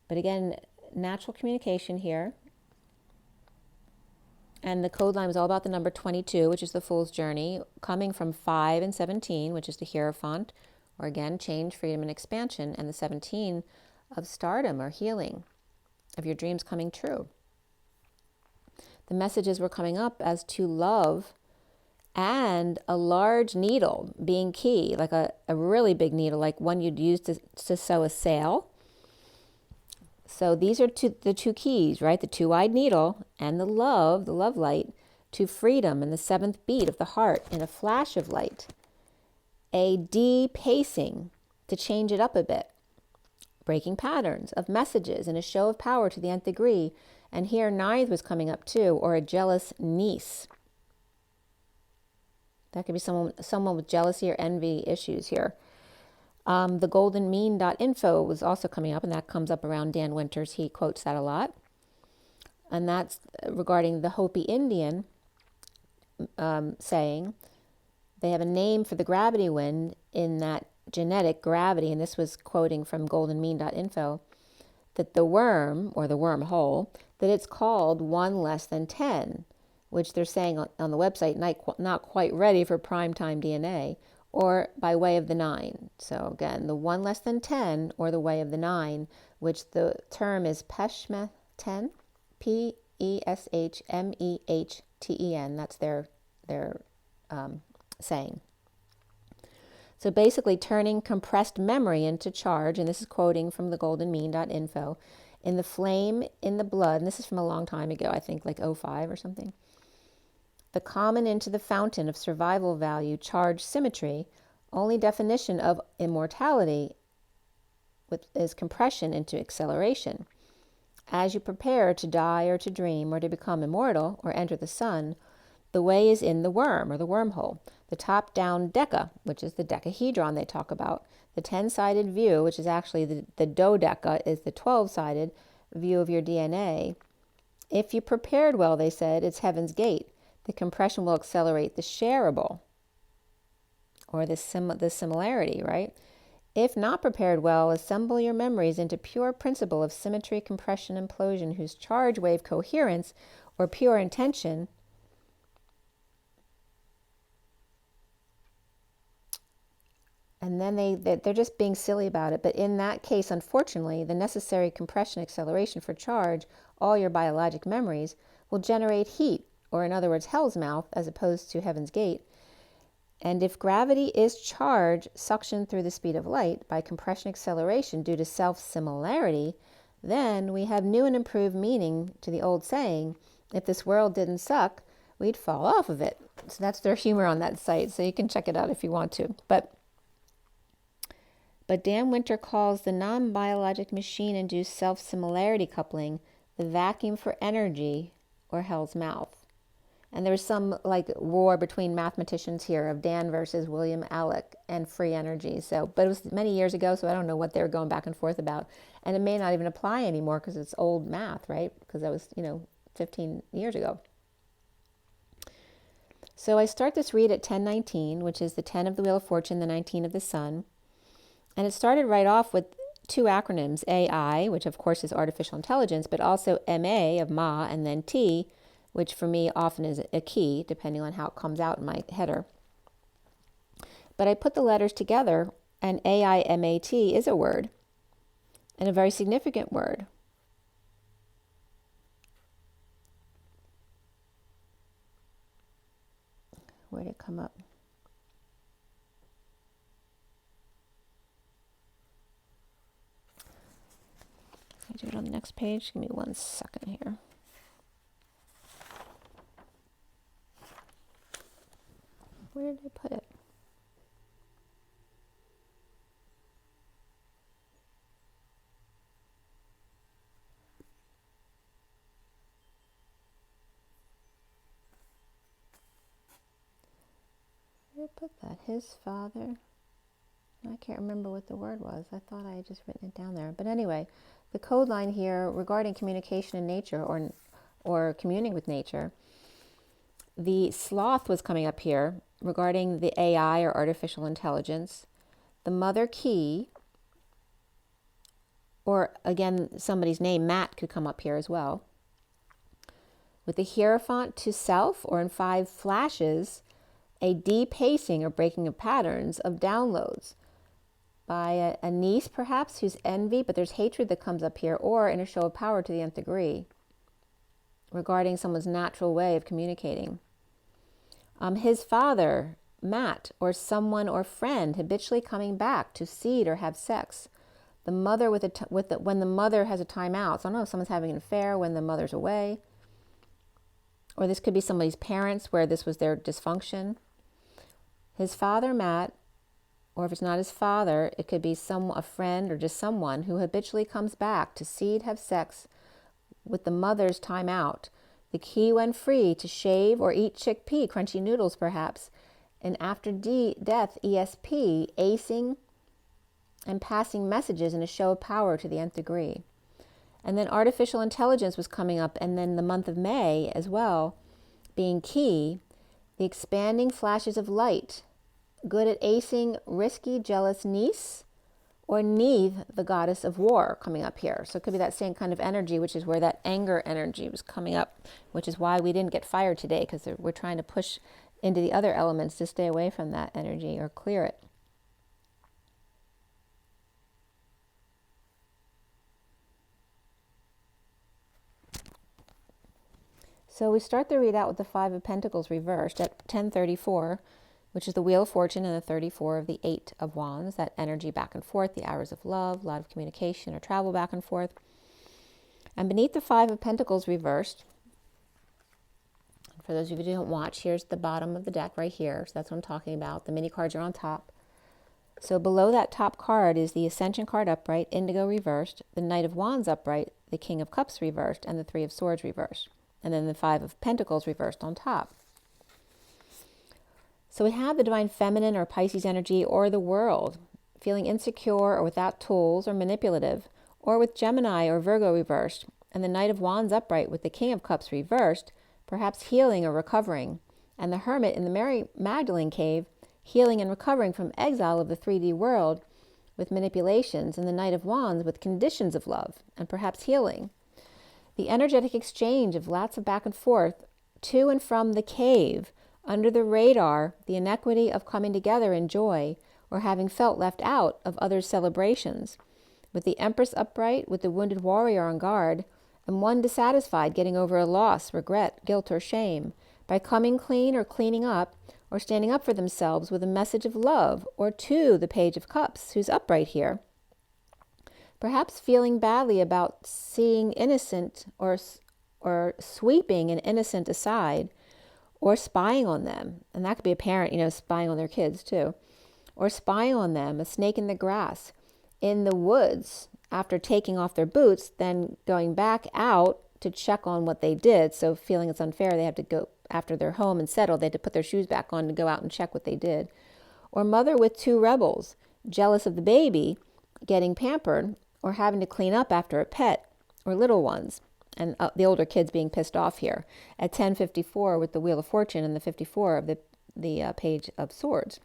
But again, natural communication here. And the code line was all about the number 22, which is the Fool's Journey, coming from 5 and 17, which is the Hierophant, or again, change, freedom, and expansion, and the 17 of stardom or healing, of your dreams coming true. The messages were coming up as to love and a large needle being key, like a really big needle, like one you'd use to sew a sail. So these are the 2 keys, right? The 2-eyed needle and the love light, to freedom and the 7th beat of the heart in a flash of light. A de-pacing to change it up a bit. Breaking patterns of messages and a show of power to the nth degree. And here 9th was coming up too, or a jealous niece. That could be someone with jealousy or envy issues here. The goldenmean.info was also coming up, and that comes up around Dan Winters. He quotes that a lot. And that's regarding the Hopi Indian saying they have a name for the gravity wind in that genetic gravity, and this was quoting from goldenmean.info, that the worm, or the wormhole, that it's called 1 less than 10, which they're saying on the website, not quite ready for primetime DNA, or by way of the 9. So again, the 1 less than 10, or the way of the 9, which the term is Peshmeten, P-E-S-H-M-E-H-T-E-N. That's their saying. So basically turning compressed memory into charge, and this is quoting from the goldenmean.info, in the flame, in the blood, and this is from a long time ago, I think like '05 or something. The common into the fountain of survival value, charge, symmetry, only definition of immortality is compression into acceleration. As you prepare to die or to dream or to become immortal or enter the sun, the way is in the worm or the wormhole. The top-down deca, which is the decahedron they talk about. The 10-sided view, which is actually the dodeca, is the 12-sided view of your DNA. If you prepared well, they said, it's heaven's gate. The compression will accelerate the shareable, or the similarity, right? If not prepared well, assemble your memories into pure principle of symmetry, compression, implosion, whose charge wave coherence or pure intention and then they're just being silly about it. But in that case, unfortunately, the necessary compression acceleration for charge, all your biologic memories, will generate heat, or in other words, hell's mouth, as opposed to heaven's gate. And if gravity is charge suctioned through the speed of light by compression acceleration due to self-similarity, then we have new and improved meaning to the old saying, if this world didn't suck, we'd fall off of it. So that's their humor on that site, so you can check it out if you want to. But Dan Winter calls the non-biologic machine-induced self-similarity coupling the vacuum for energy, or hell's mouth. And there was some like war between mathematicians here of Dan versus William Alec and free energy. But it was many years ago, so I don't know what they were going back and forth about. And it may not even apply anymore because it's old math, right? Because that was, 15 years ago. So I start this read at 10:19, which is the 10 of the Wheel of Fortune, the 19 of the Sun. And it started right off with 2 acronyms, AI, which of course is artificial intelligence, but also MA of Ma, and then T, which for me often is a key, depending on how it comes out in my header. But I put the letters together, and AIMAT is a word, and a very significant word. Where did it come up? Can I do it on the next page? Give me 1 second here. Where did I put it? Where did I put that? His father. I can't remember what the word was. I thought I had just written it down there. But anyway, the code line here regarding communication in nature or communing with nature, the sloth was coming up here regarding the AI or artificial intelligence, the mother key, or again, somebody's name, Matt, could come up here as well. With the Hierophant to self, or in 5 flashes, a depacing or breaking of patterns of downloads by a niece, perhaps, who's envy, but there's hatred that comes up here, or in a show of power to the nth degree, regarding someone's natural way of communicating. His father, Matt, or someone or friend habitually coming back to seed or have sex. The mother when the mother has a timeout. So I don't know if someone's having an affair when the mother's away. Or this could be somebody's parents where this was their dysfunction. His father, Matt, or if it's not his father, it could be a friend or just someone who habitually comes back to seed, have sex with the mother's timeout. The key when free to shave or eat chickpea, crunchy noodles perhaps, and after death, ESP, acing and passing messages in a show of power to the nth degree. And then artificial intelligence was coming up, and then the month of May as well, being key, the expanding flashes of light, good at acing risky, jealous niece, or Neve, the goddess of war, coming up here. So it could be that same kind of energy, which is where that anger energy was coming up, which is why we didn't get fired today, because we're trying to push into the other elements to stay away from that energy or clear it. So we start the readout with the 5 of Pentacles reversed at 1034, which is the Wheel of Fortune, and the 34 of the 8 of Wands, that energy back and forth, the hours of love, a lot of communication or travel back and forth. And beneath the 5 of Pentacles reversed, for those of you who don't watch, here's the bottom of the deck right here. So that's what I'm talking about. The mini cards are on top. So below that top card is the Ascension card upright, Indigo reversed, the Knight of Wands upright, the King of Cups reversed, and the 3 of Swords reversed. And then the 5 of Pentacles reversed on top. So we have the Divine Feminine or Pisces energy, or the World, feeling insecure or without tools or manipulative, or with Gemini or Virgo reversed, and the Knight of Wands upright with the King of Cups reversed, perhaps healing or recovering, and the Hermit in the Mary Magdalene cave, healing and recovering from exile of the 3D world with manipulations, and the Knight of Wands with conditions of love, and perhaps healing. The energetic exchange of lots of back and forth to and from the cave, under the radar, the inequity of coming together in joy or having felt left out of others' celebrations, with the Empress upright, with the wounded warrior on guard, and one dissatisfied getting over a loss, regret, guilt, or shame, by coming clean or cleaning up, or standing up for themselves with a message of love, or to the Page of Cups, who's upright here. Perhaps feeling badly about seeing innocent or sweeping an innocent aside, or spying on them. And that could be a parent, spying on their kids too. Or spying on them, a snake in the grass, in the woods, after taking off their boots, then going back out to check on what they did. So feeling it's unfair, they have to go after they're home and settled. They had to put their shoes back on to go out and check what they did. Or mother with 2 rebels, jealous of the baby, getting pampered, or having to clean up after a pet, or little ones. And the older kids being pissed off here at 1054 with the Wheel of Fortune and the 54 of the Page of Swords.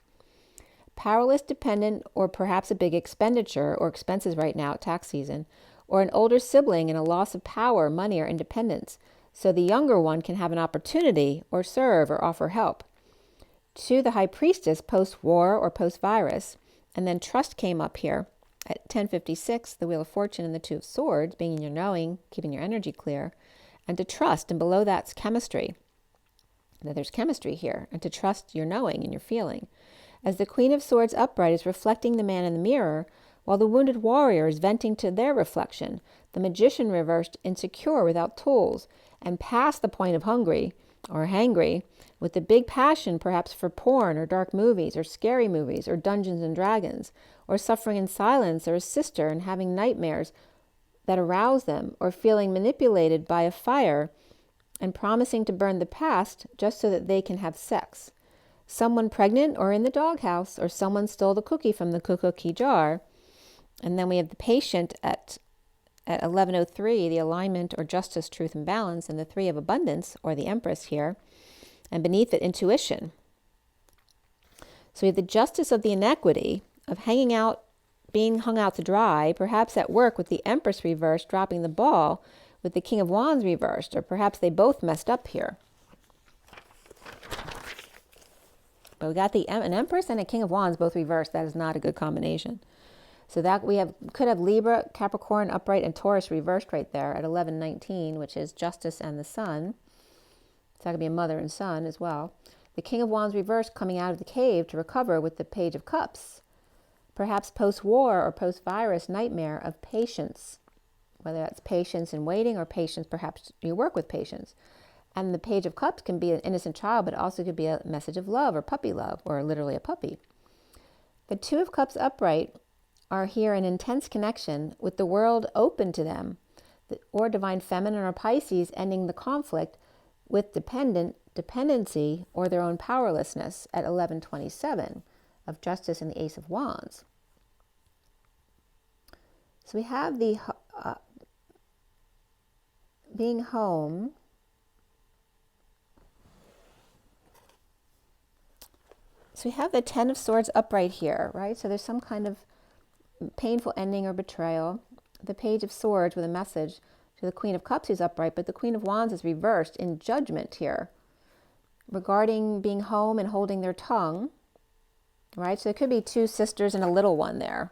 Powerless, dependent, or perhaps a big expenditure or expenses right now at tax season, or an older sibling and a loss of power, money, or independence. so the younger one can have an opportunity or serve or offer help. To the High Priestess, post-war or post-virus, and then trust came up here at 1056, the Wheel of Fortune and the Two of Swords, being in your knowing, keeping your energy clear, and to trust, and below that's chemistry. Now there's chemistry here, and to trust your knowing and your feeling. As the Queen of Swords upright is reflecting the man in the mirror, while the wounded warrior is venting to their reflection, the Magician reversed insecure without tools, and past the point of hungry, or hangry, with the big passion perhaps for porn or dark movies or scary movies or Dungeons and Dragons, or suffering in silence or a sister and having nightmares that arouse them, or feeling manipulated by a fire and promising to burn the past just so that they can have sex. Someone pregnant or in the doghouse, or someone stole the cookie from the cookie jar. And then we have the Patient at 1103, the alignment or justice, truth, and balance, and the Three of Abundance, or the Empress here, and beneath it, intuition. So we have the justice of the inequity of hanging out, being hung out to dry, perhaps at work with the Empress reversed, dropping the ball with the King of Wands reversed, or perhaps they both messed up here. But we got an Empress and a King of Wands both reversed. That is not a good combination. So that could have Libra, Capricorn, upright, and Taurus reversed right there at 1119, which is justice and the sun. So that could be a mother and son as well. The King of Wands reversed coming out of the cave to recover with the Page of Cups. Perhaps post-war or post-virus nightmare of patience, whether that's patience in waiting or patience, perhaps you work with patience. And the Page of Cups can be an innocent child, but also could be a message of love or puppy love, or literally a puppy. The Two of Cups upright are here in intense connection with the world open to them, or divine feminine or Pisces ending the conflict with dependency or their own powerlessness at 1127 of justice and the Ace of Wands. So we have the being home. So we have the Ten of Swords upright here, right? So there's some kind of painful ending or betrayal. The Page of Swords with a message to the Queen of Cups who's upright, but the Queen of Wands is reversed in judgment here regarding being home and holding their tongue, right? So there could be two sisters and a little one there,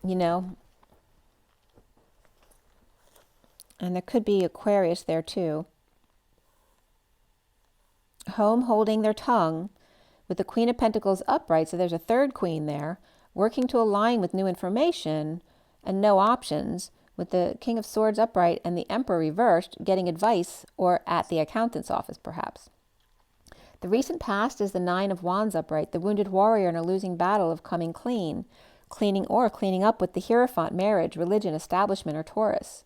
you know. And there could be Aquarius there too. Home holding their tongue with the Queen of Pentacles upright, so there's a third queen there, working to align with new information and no options, with the King of Swords upright and the Emperor reversed, getting advice or at the accountant's office perhaps. The recent past is the Nine of Wands upright, the wounded warrior in a losing battle of coming clean, cleaning up with the Hierophant, marriage, religion, establishment, or Taurus.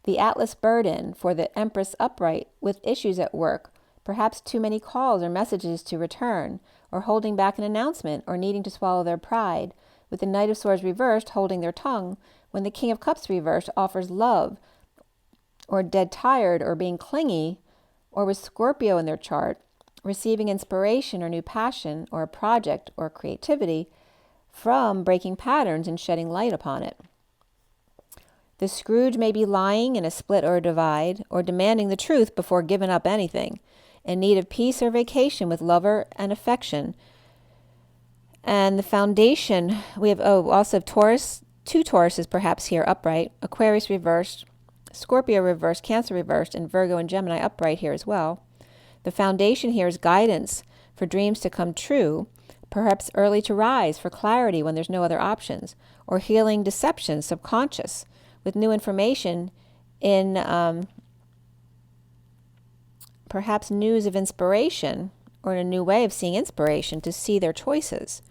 The Atlas burden for the Empress upright with issues at work, perhaps too many calls or messages to return, or holding back an announcement, or needing to swallow their pride, with the Knight of Swords reversed, holding their tongue, when the King of Cups reversed offers love, or dead tired, or being clingy, or with Scorpio in their chart, receiving inspiration or new passion, or a project or creativity from breaking patterns and shedding light upon it. The Scrooge may be lying in a split or a divide, or demanding the truth before giving up anything, in need of peace or vacation with lover and affection. And the foundation, we have also Taurus, two Tauruses perhaps here upright, Aquarius reversed, Scorpio reversed, Cancer reversed, and Virgo and Gemini upright here as well. The foundation here is guidance for dreams to come true, perhaps early to rise for clarity when there's no other options, or healing deception, subconscious, with new information in perhaps news of inspiration, or in a new way of seeing inspiration to see their choices.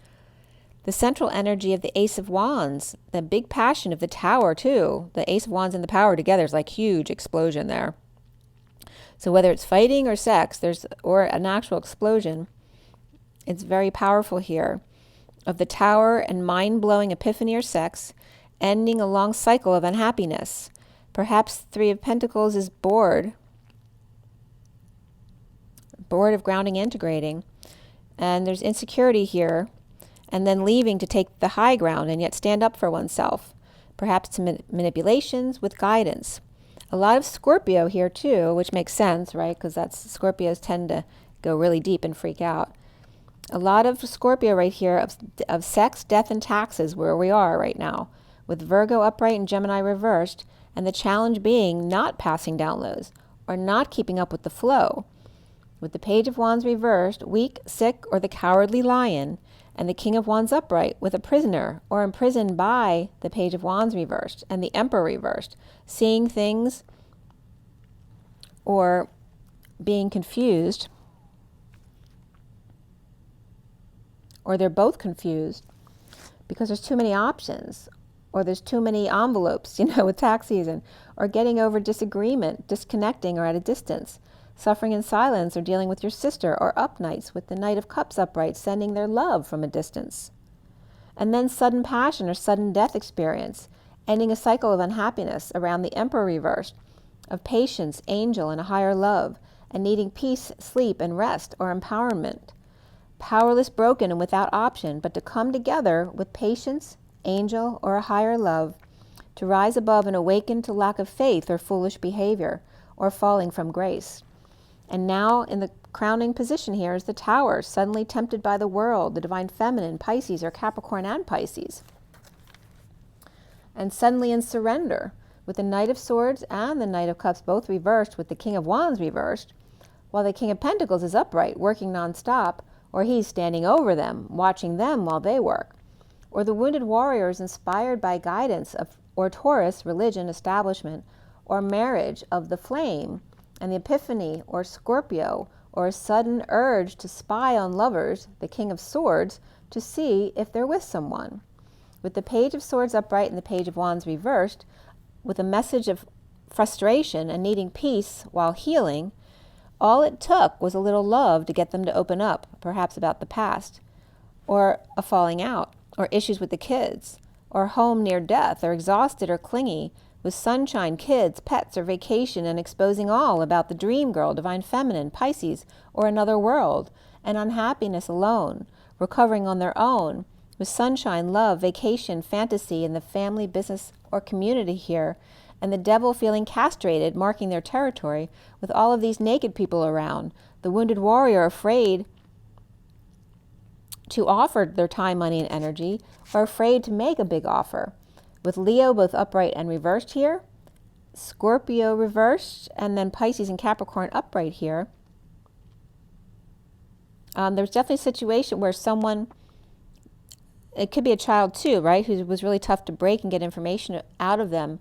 The central energy of the Ace of Wands, the big passion of the Tower too. The Ace of Wands and the Power together is like huge explosion there. So whether it's fighting or sex, or an actual explosion, it's very powerful here. Of the Tower and mind-blowing epiphany or sex, ending a long cycle of unhappiness. Perhaps Three of Pentacles is bored of grounding, integrating, and there's insecurity here, and then leaving to take the high ground and yet stand up for oneself, perhaps to manipulations with guidance. A lot of Scorpio here too, which makes sense, right? Because Scorpios tend to go really deep and freak out. A lot of Scorpio right here of sex, death, and taxes, where we are right now, with Virgo upright and Gemini reversed, and the challenge being not passing downloads or not keeping up with the flow. With the Page of Wands reversed, weak, sick, or the cowardly lion, and the King of Wands upright with a prisoner or imprisoned by the Page of Wands reversed and the Emperor reversed, seeing things or being confused, or they're both confused because there's too many options, or there's too many envelopes, with tax season, or getting over disagreement, disconnecting, or at a distance, suffering in silence, or dealing with your sister, or up nights with the Knight of Cups upright, sending their love from a distance. And then sudden passion or sudden death experience, ending a cycle of unhappiness around the Emperor reversed, of patience, angel, and a higher love, and needing peace, sleep, and rest, or empowerment. Powerless, broken, and without option, but to come together with patience, angel, or a higher love, to rise above and awaken to lack of faith or foolish behavior, or falling from grace. And now in the crowning position here is the Tower, suddenly tempted by the world, the divine feminine, Pisces, or Capricorn and Pisces. And suddenly in surrender, with the Knight of Swords and the Knight of Cups both reversed, with the King of Wands reversed, while the King of Pentacles is upright, working nonstop, or he's standing over them, watching them while they work. Or the wounded warriors inspired by guidance or Taurus, religion, establishment, or marriage of the flame, and the Epiphany, or Scorpio, or a sudden urge to spy on lovers, the King of Swords, to see if they're with someone. With the Page of Swords upright and the Page of Wands reversed, with a message of frustration and needing peace while healing, all it took was a little love to get them to open up, perhaps about the past, or a falling out, or issues with the kids, or home near death, or exhausted or clingy, with sunshine, kids, pets, or vacation, and exposing all about the dream girl, divine feminine, Pisces, or another world, and unhappiness alone, recovering on their own, with sunshine, love, vacation, fantasy, and the family, business, or community here, and the devil feeling castrated, marking their territory, with all of these naked people around, the wounded warrior afraid to offer their time, money, and energy, or afraid to make a big offer. With Leo both upright and reversed here, Scorpio reversed, and then Pisces and Capricorn upright here. There's definitely a situation where someone, it could be a child too, right, who was really tough to break and get information out of them,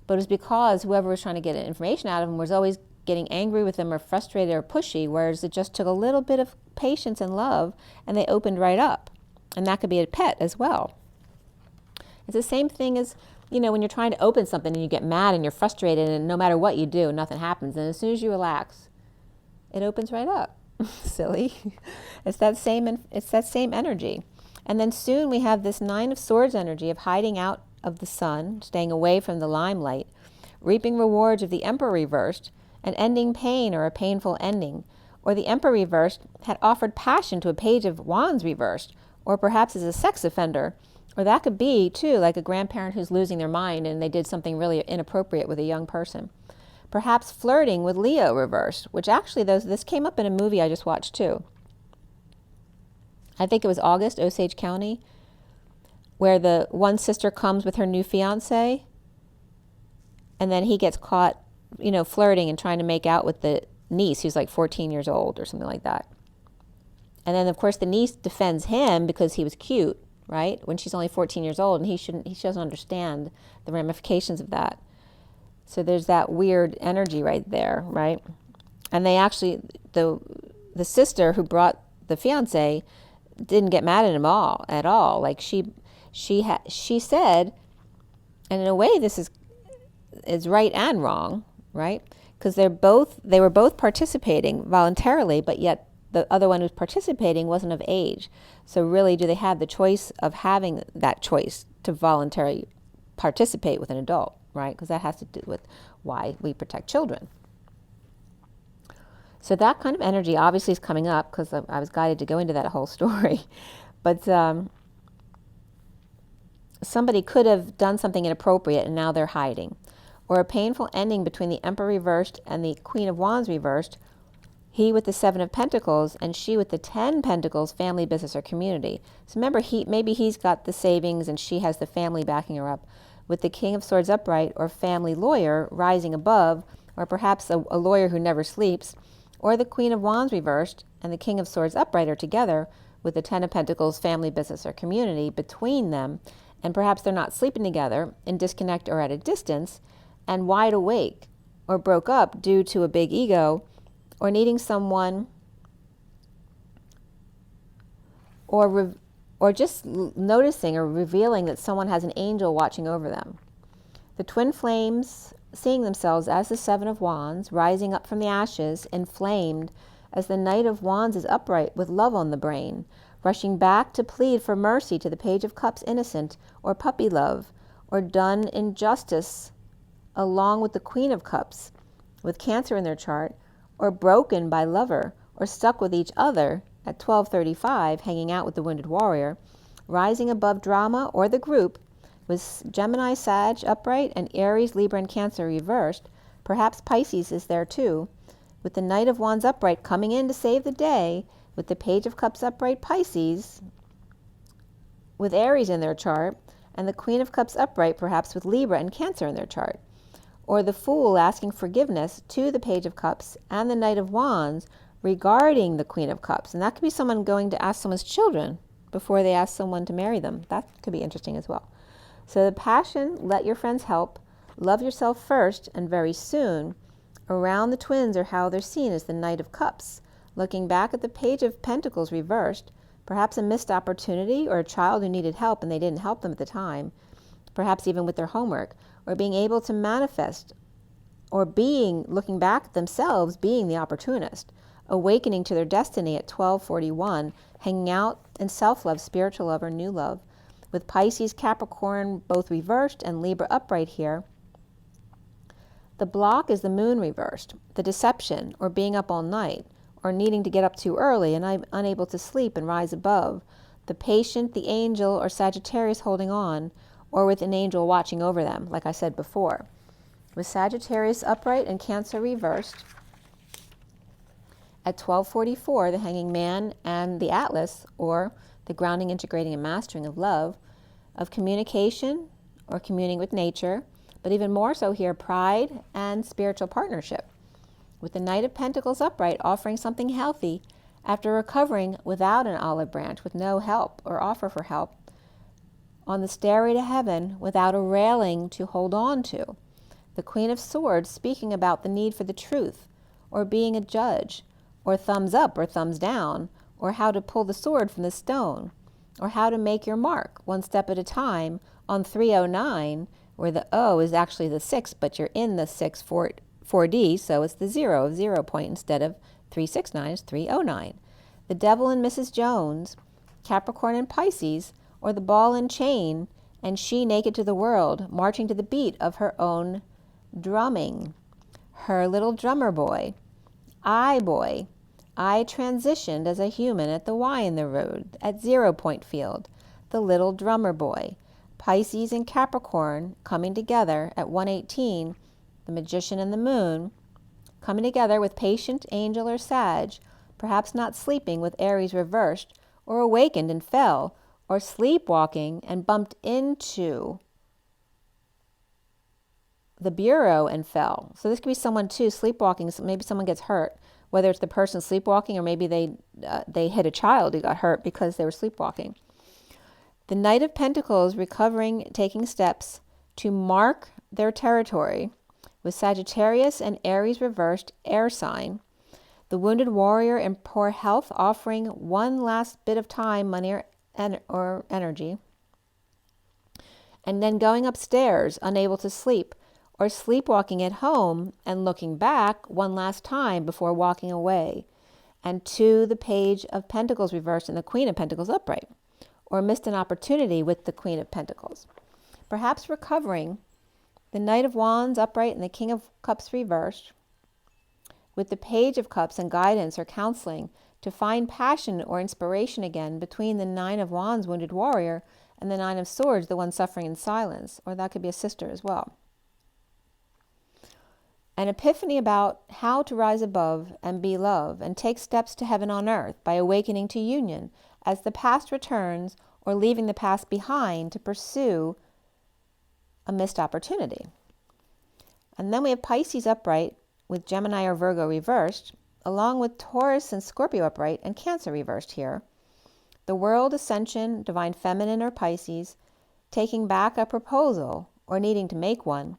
but it was because whoever was trying to get information out of them was always getting angry with them or frustrated or pushy, whereas it just took a little bit of patience and love, and they opened right up. And that could be a pet as well. It's the same thing as, when you're trying to open something and you get mad and you're frustrated, and no matter what you do, nothing happens. And as soon as you relax, it opens right up. Silly. It's that same energy. And then soon we have this Nine of Swords energy of hiding out of the sun, staying away from the limelight, reaping rewards of the Emperor reversed, and ending pain or a painful ending. Or the Emperor reversed had offered passion to a Page of Wands reversed, or perhaps as a sex offender. Or that could be, too, like a grandparent who's losing their mind and they did something really inappropriate with a young person. Perhaps flirting with Leo reversed, which actually, this came up in a movie I just watched, too. I think it was August, Osage County, where the one sister comes with her new fiancé, and then he gets caught, flirting and trying to make out with the niece, who's like 14 years old or something like that. And then, of course, the niece defends him because he was cute, right? When she's only 14 years old, and he doesn't understand the ramifications of that. So there's that weird energy right there, right? And they actually, the sister who brought the fiance didn't get mad at him at all. Like she said, and in a way this is right and wrong, right? Because they were both participating voluntarily, but yet the other one who's participating wasn't of age. So really, do they have the choice of having that choice to voluntarily participate with an adult, right? Because that has to do with why we protect children. So that kind of energy obviously is coming up, because I was guided to go into that whole story. But somebody could have done something inappropriate and now they're hiding. or a painful ending between the Emperor reversed and the Queen of Wands reversed, he with the Seven of Pentacles and she with the 10 Pentacles, family, business, or community. So remember, maybe he's got the savings and she has the family backing her up. With the King of Swords upright, or family lawyer rising above, or perhaps a lawyer who never sleeps, or the Queen of Wands reversed and the King of Swords upright are together with the 10 of Pentacles, family, business, or community between them, and perhaps they're not sleeping together, in disconnect or at a distance, and wide awake, or broke up due to a big ego, or needing someone, or just noticing or revealing that someone has an angel watching over them. The twin flames seeing themselves as the Seven of Wands, rising up from the ashes, inflamed, as the Knight of Wands is upright with love on the brain, rushing back to plead for mercy to the Page of Cups innocent, or puppy love, or done injustice, along with the Queen of Cups, with Cancer in their chart, or broken by lover, or stuck with each other at 12:35, hanging out with the Wounded Warrior, rising above drama or the group, with Gemini, Sag upright, and Aries, Libra, and Cancer reversed. Perhaps Pisces is there too, with the Knight of Wands upright coming in to save the day, with the Page of Cups upright, Pisces, with Aries in their chart, and the Queen of Cups upright, perhaps with Libra and Cancer in their chart. Or the Fool asking forgiveness to the Page of Cups and the Knight of Wands regarding the Queen of Cups. And that could be someone going to ask someone's children before they ask someone to marry them. That could be interesting as well. So the passion, let your friends help, love yourself first, and very soon, around the twins are how they're seen as the Knight of Cups, looking back at the Page of Pentacles reversed, perhaps a missed opportunity or a child who needed help and they didn't help them at the time, perhaps even with their homework, or being able to manifest, or looking back at themselves, being the opportunist, awakening to their destiny at 12:41, hanging out in self-love, spiritual love, or new love, with Pisces, Capricorn both reversed and Libra upright here. The block is the Moon reversed, the deception, or being up all night, or needing to get up too early and unable to sleep and rise above, the patient, the angel, or Sagittarius holding on, or with an angel watching over them, like I said before. With Sagittarius upright and Cancer reversed, at 12:44, the Hanging Man and the Atlas, or the grounding, integrating, and mastering of love, of communication, or communing with nature, but even more so here, pride and spiritual partnership. With the Knight of Pentacles upright, offering something healthy after recovering without an olive branch, with no help or offer for help, on the stairway to heaven without a railing to hold on to. The Queen of Swords speaking about the need for the truth, or being a judge, or thumbs up or thumbs down, or how to pull the sword from the stone, or how to make your mark one step at a time on 309, where the O is actually the 6, but you're in the 4D, so it's the 0 point instead of 369 is 309. The Devil and Mrs. Jones, Capricorn and Pisces, or the Ball and Chain, and she naked to the world, marching to the beat of her own drumming. Her little drummer boy, I transitioned as a human at the Y in the road, at 0 point field, the little drummer boy. Pisces and Capricorn coming together at 118, the Magician and the Moon, coming together with patient, angel, or Sag, perhaps not sleeping with Aries reversed, or awakened and fell, or sleepwalking and bumped into the bureau and fell. So this could be someone too, sleepwalking, so maybe someone gets hurt, whether it's the person sleepwalking or maybe they hit a child who got hurt because they were sleepwalking. The Knight of Pentacles recovering, taking steps to mark their territory, with Sagittarius and Aries reversed, air sign. The Wounded Warrior in poor health offering one last bit of time, money, or energy. And then going upstairs, unable to sleep, or sleepwalking at home and looking back one last time before walking away. And to the Page of Pentacles reversed and the Queen of Pentacles upright, or missed an opportunity with the Queen of Pentacles. Perhaps recovering, the Knight of Wands upright and the King of Cups reversed, with the Page of Cups and guidance or counseling to find passion or inspiration again between the Nine of Wands, Wounded Warrior, and the Nine of Swords, the one suffering in silence, or that could be a sister as well. An epiphany about how to rise above and be love and take steps to heaven on earth by awakening to union as the past returns or leaving the past behind to pursue a missed opportunity. And then we have Pisces upright with Gemini or Virgo reversed, along with Taurus and Scorpio upright and Cancer reversed here. The world, ascension, divine feminine or Pisces, taking back a proposal or needing to make one,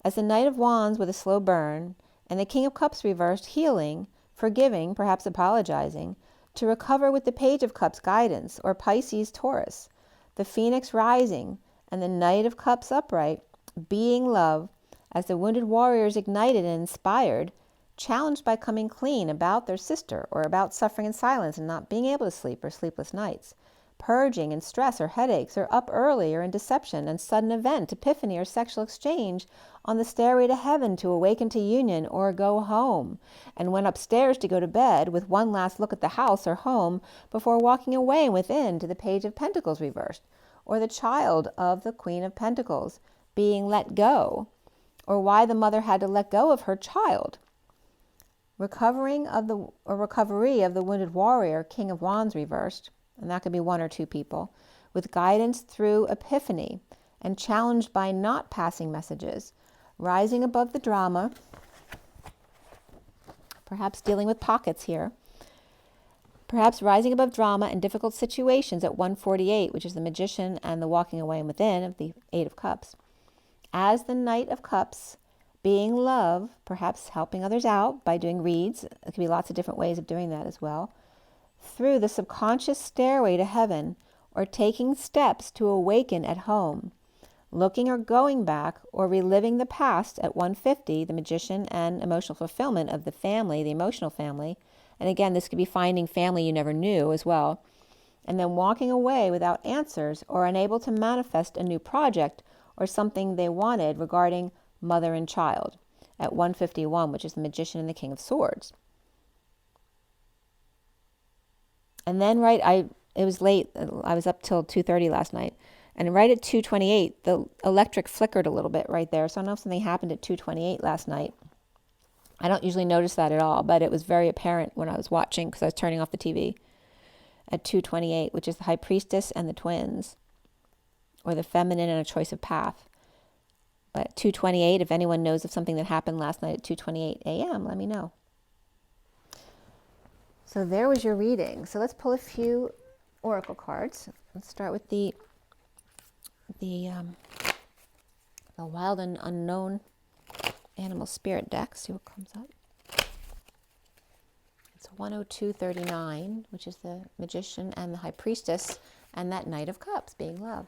as the Knight of Wands with a slow burn, and the King of Cups reversed, healing, forgiving, perhaps apologizing, to recover with the Page of Cups guidance, or Pisces Taurus, the Phoenix rising, and the Knight of Cups upright, being love, as the wounded warriors ignited and inspired, challenged by coming clean about their sister, or about suffering in silence and not being able to sleep, or sleepless nights, purging in stress or headaches, or up early, or in deception and sudden event, epiphany, or sexual exchange on the stairway to heaven to awaken to union or go home, and went upstairs to go to bed with one last look at the house or home before walking away and within to the Page of Pentacles reversed, or the child of the Queen of Pentacles being let go, or why the mother had to let go of her child. Recovery of the wounded warrior, King of Wands reversed, and that could be one or two people, with guidance through epiphany and challenged by not passing messages, rising above the drama, perhaps dealing with pockets here, perhaps rising above drama and difficult situations at 148, which is the Magician and the walking away and within of the Eight of Cups. As the Knight of Cups, being love, perhaps helping others out by doing reads. There could be lots of different ways of doing that as well. Through the subconscious stairway to heaven, or taking steps to awaken at home, looking or going back or reliving the past at 150, the Magician and emotional fulfillment of the family, the emotional family. And again, this could be finding family you never knew as well. And then walking away without answers or unable to manifest a new project or something they wanted regarding mother and child at 151, which is the Magician and the King of Swords. And then it was late, I was up till 2:30 last night, and right at 2:28, the electric flickered a little bit right there, so I don't know if something happened at 2:28 last night. I don't usually notice that at all, but it was very apparent when I was watching, because I was turning off the TV, at 2:28, which is the High Priestess and the Twins, or the Feminine and a Choice of Path. But at 2:28, if anyone knows of something that happened last night at 2:28 a.m., let me know. So there was your reading. So let's pull a few oracle cards. Let's start with the Wild and Unknown Animal Spirit deck. See what comes up. It's 10239, which is the Magician and the High Priestess, and that Knight of Cups being love.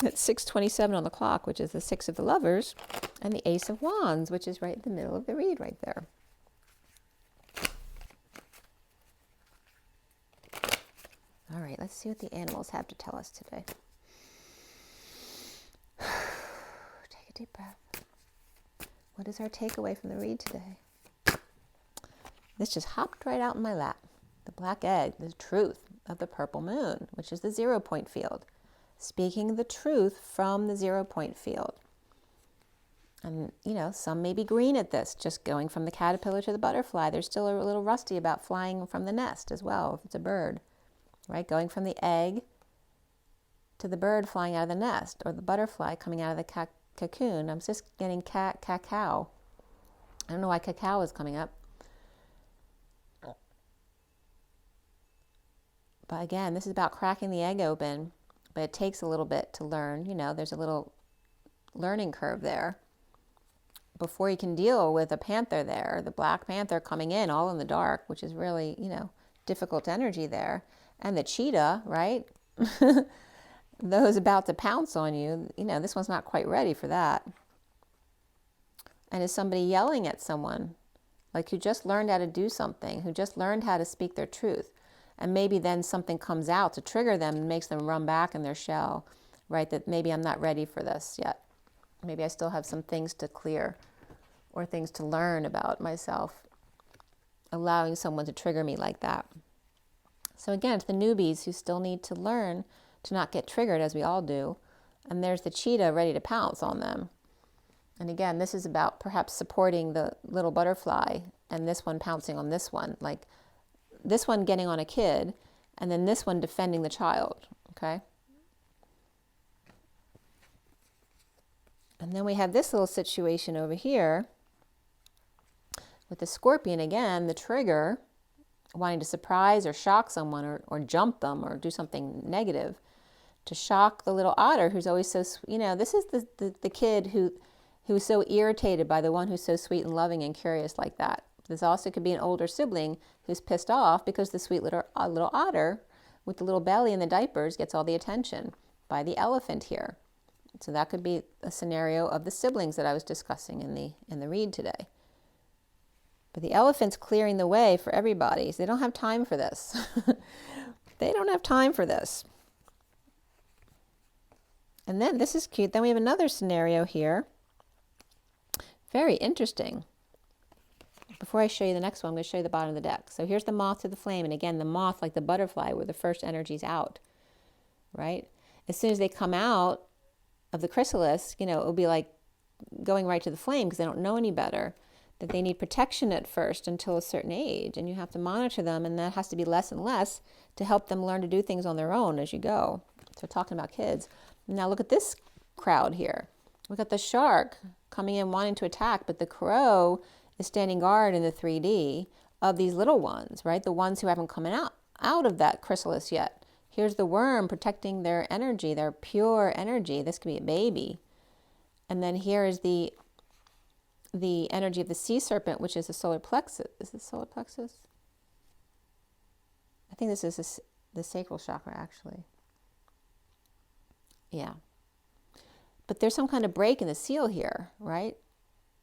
It's 6:27 on the clock, which is the Six of the Lovers, and the Ace of Wands, which is right in the middle of the read right there. All right, let's see what the animals have to tell us today. Take a deep breath. What is our takeaway from the read today? This just hopped right out in my lap. The black egg, the truth of the purple moon, which is the 0 point field. Speaking the truth from the 0 point field. And, some may be green at this, just going from the caterpillar to the butterfly. They're still a little rusty about flying from the nest as well, if it's a bird, right? Going from the egg to the bird flying out of the nest, or the butterfly coming out of the cocoon. I'm just getting cacao. I don't know why cacao is coming up. But again, this is about cracking the egg open. But it takes a little bit to learn. There's a little learning curve there before you can deal with a panther there, the black panther coming in all in the dark, which is really, difficult energy there. And the cheetah, right? Those about to pounce on you, this one's not quite ready for that. And is somebody yelling at someone, like who just learned how to do something, who just learned how to speak their truth? And maybe then something comes out to trigger them and makes them run back in their shell, right? That maybe I'm not ready for this yet. Maybe I still have some things to clear or things to learn about myself, allowing someone to trigger me like that. So again, it's the newbies who still need to learn to not get triggered, as we all do, And there's the cheetah ready to pounce on them. And again, this is about perhaps supporting the little butterfly and this one pouncing on this one, like this one getting on a kid and then this one defending the child, okay? And then we have this little situation over here with the scorpion, again, the trigger, wanting to surprise or shock someone or jump them or do something negative to shock the little otter who's always so, you know, this is the kid who's so irritated by the one who's so sweet and loving and curious like that. This also could be an older sibling who's pissed off because the sweet little otter with the little belly and the diapers gets all the attention by the elephant here. So that could be a scenario of the siblings that I was discussing in the read today. But the elephant's clearing the way for everybody. So they don't have time for this. They don't have time for this. And then this is cute. Then we have another scenario here. Very interesting. Before I show you the next one, I'm going to show you the bottom of the deck. So here's the moth to the flame. And again, the moth, like the butterfly, where the first energy's out, right? As soon as they come out of the chrysalis, you know, it'll be like going right to the flame because they don't know any better, that they need protection at first until a certain age. And you have to monitor them, and that has to be less and less to help them learn to do things on their own as you go. So talking about kids. Now look at this crowd here. We've got the shark coming in wanting to attack, but the crow is standing guard in the 3D of these little ones, right? The ones who haven't come out of that chrysalis yet. Here's the worm protecting their energy, their pure energy. This could be a baby. And then here is the energy of the sea serpent, which is the solar plexus. Is this solar plexus? I think this is the sacral chakra, actually. Yeah. But there's some kind of break in the seal here, right?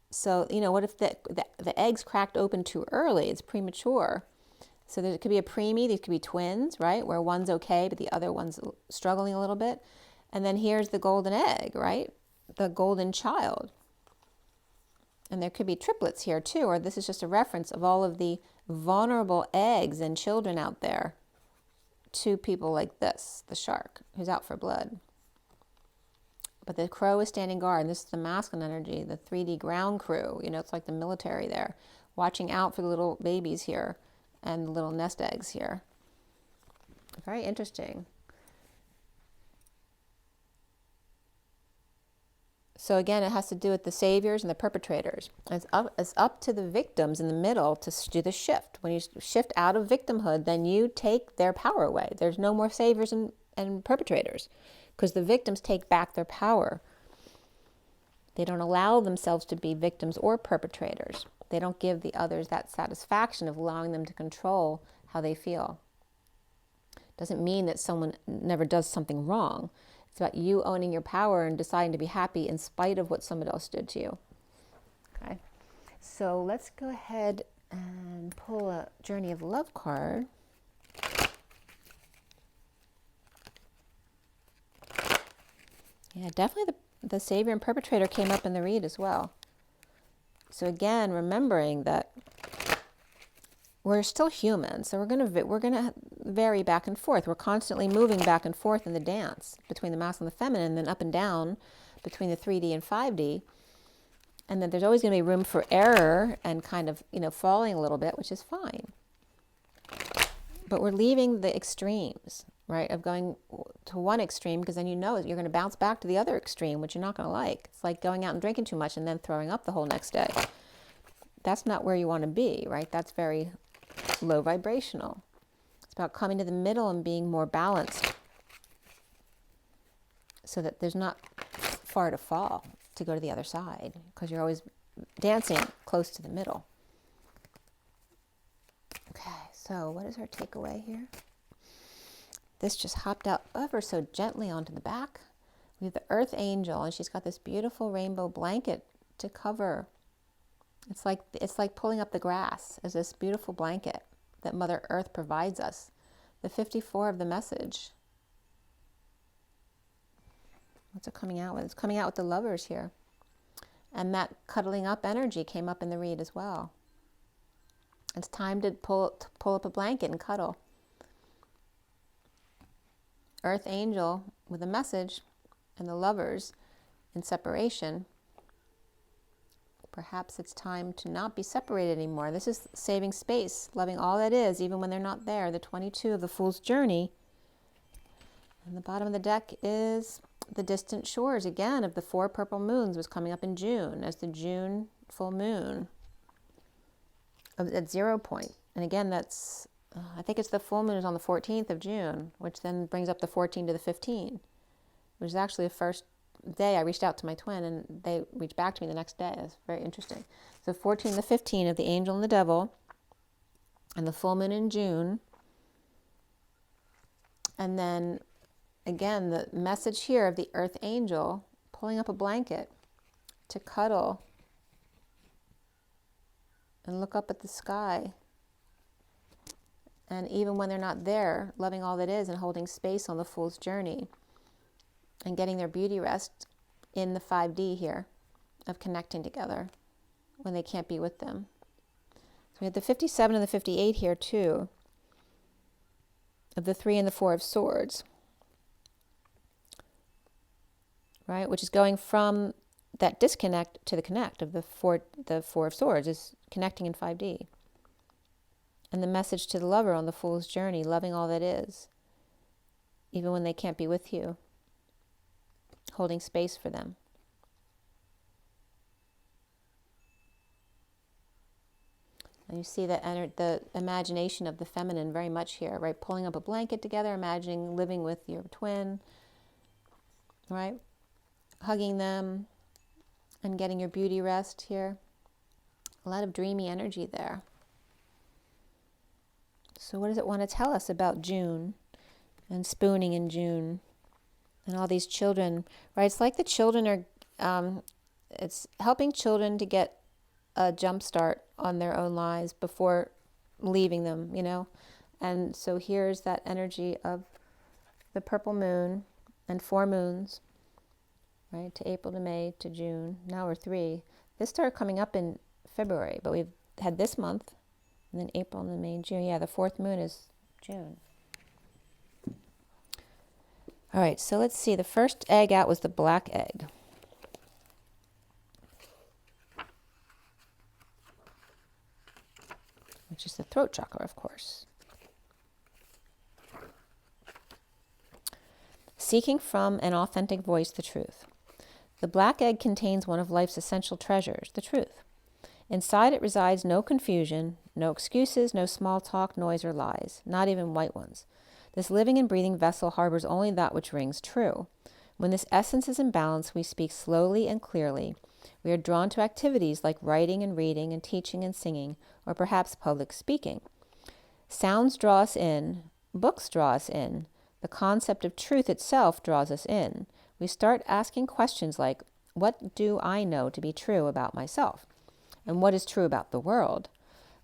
So, you know, what if the egg's cracked open too early? It's premature. So there could be a preemie. These could be twins, right? Where one's okay, but the other one's struggling a little bit. And then here's the golden egg, right? The golden child. And there could be triplets here too, or this is just a reference of all of the vulnerable eggs and children out there to people like this, the shark, who's out for blood. But the crow is standing guard, and this is the masculine energy, the 3D ground crew. You know, it's like the military there, watching out for the little babies here and the little nest eggs here. Very interesting. So again, it has to do with the saviors and the perpetrators. It's up to the victims in the middle to do the shift. When you shift out of victimhood, then you take their power away. There's no more saviors and perpetrators, because the victims take back their power. They don't allow themselves to be victims or perpetrators. They don't give the others that satisfaction of allowing them to control how they feel. Doesn't mean that someone never does something wrong. It's about you owning your power and deciding to be happy in spite of what somebody else did to you. Okay, so let's go ahead and pull a Journey of Love card. Yeah, definitely the savior and perpetrator came up in the read as well. So again, remembering that we're still human, so we're gonna vary back and forth. We're constantly moving back and forth in the dance between the masculine and the feminine, and then up and down between the 3D and 5D. And then there's always going to be room for error and kind of, you know, falling a little bit, which is fine. But we're leaving the extremes, right, of going to one extreme, because then you know you're going to bounce back to the other extreme, which you're not going to like. It's like going out and drinking too much and then throwing up the whole next day. That's not where you want to be, right? That's very low vibrational. It's about coming to the middle and being more balanced so that there's not far to fall to go to the other side, because you're always dancing close to the middle. Okay, so what is our takeaway here? This just hopped out ever so gently onto the back. We have the Earth Angel, and she's got this beautiful rainbow blanket to cover. It's like pulling up the grass as this beautiful blanket that Mother Earth provides us. The 54 of the message. What's it coming out with? It's coming out with the Lovers here. And that cuddling up energy came up in the read as well. It's time to pull up a blanket and cuddle. Earth Angel with a message. and the Lovers in separation, perhaps it's time to not be separated anymore. This is saving space, loving all that is, even when they're not there. The 22 of the Fool's Journey. And the bottom of the deck is the distant shores, again, of the 4 purple moons was coming up in June as the June full moon at 0 point. And again, that's, I think it's the full moon is on the 14th of June, which then brings up the 14 to the 15, which is actually the first day I reached out to my twin and they reached back to me the next day. It's very interesting. So 14 to 15 of the angel and the devil and the full moon in June. And then again, the message here of the earth angel pulling up a blanket to cuddle and look up at the sky. And even when they're not there, loving all that is and holding space on the Fool's Journey and getting their beauty rest in the 5D here of connecting together when they can't be with them. So we have the 57 and the 58 here too, of the 3 and the 4 of Swords, right? Which is going from that disconnect to the connect of the 4 of Swords is connecting in 5D. And the message to the Lover on the Fool's Journey, loving all that is, even when they can't be with you, holding space for them. And you see the imagination of the feminine very much here, right? Pulling up a blanket together, imagining living with your twin, right? Hugging them and getting your beauty rest here. A lot of dreamy energy there. So what does it want to tell us about June and spooning in June and all these children, right? It's like the children are, it's helping children to get a jump start on their own lives before leaving them, you know? And so here's that energy of the purple moon and 4 moons, right? To April to May to June. Now we're 3. This started coming up in February, but we've had this month, and then April and then May and June. Yeah, the 4th moon is June. All right, so let's see. The first egg out was the black egg. Which is the throat chakra, of course. Seeking from an authentic voice the truth. The black egg contains one of life's essential treasures, the truth. Inside it resides no confusion, no excuses, no small talk, noise, or lies, not even white ones. This living and breathing vessel harbors only that which rings true. When this essence is in balance, we speak slowly and clearly. We are drawn to activities like writing and reading and teaching and singing, or perhaps public speaking. Sounds draw us in, books draw us in, the concept of truth itself draws us in. We start asking questions like, what do I know to be true about myself? And what is true about the world?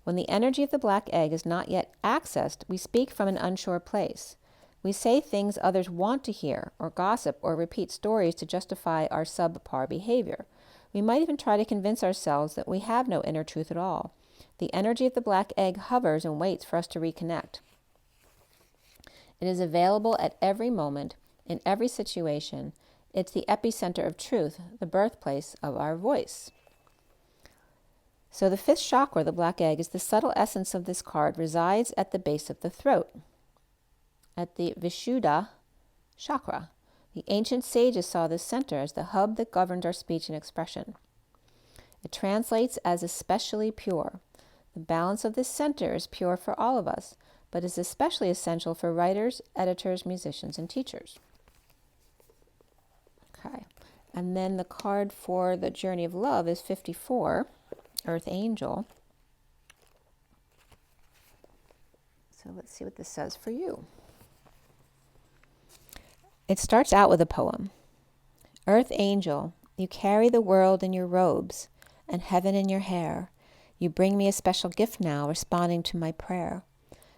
When the energy of the black egg is not yet accessed, we speak from an unsure place. We say things others want to hear, or gossip, or repeat stories to justify our subpar behavior. We might even try to convince ourselves that we have no inner truth at all. The energy of the black egg hovers and waits for us to reconnect. It is available at every moment, in every situation. It's the epicenter of truth, the birthplace of our voice. So the 5th chakra, the black egg, is the subtle essence of this card, resides at the base of the throat, at the Vishuddha chakra. The ancient sages saw this center as the hub that governs our speech and expression. It translates as especially pure. The balance of this center is pure for all of us, but is especially essential for writers, editors, musicians, and teachers. Okay, and then the card for the Journey of Love is 54. Earth Angel. So let's see what this says for you. It starts out with a poem. Earth Angel, you carry the world in your robes and heaven in your hair. You bring me a special gift now, responding to my prayer.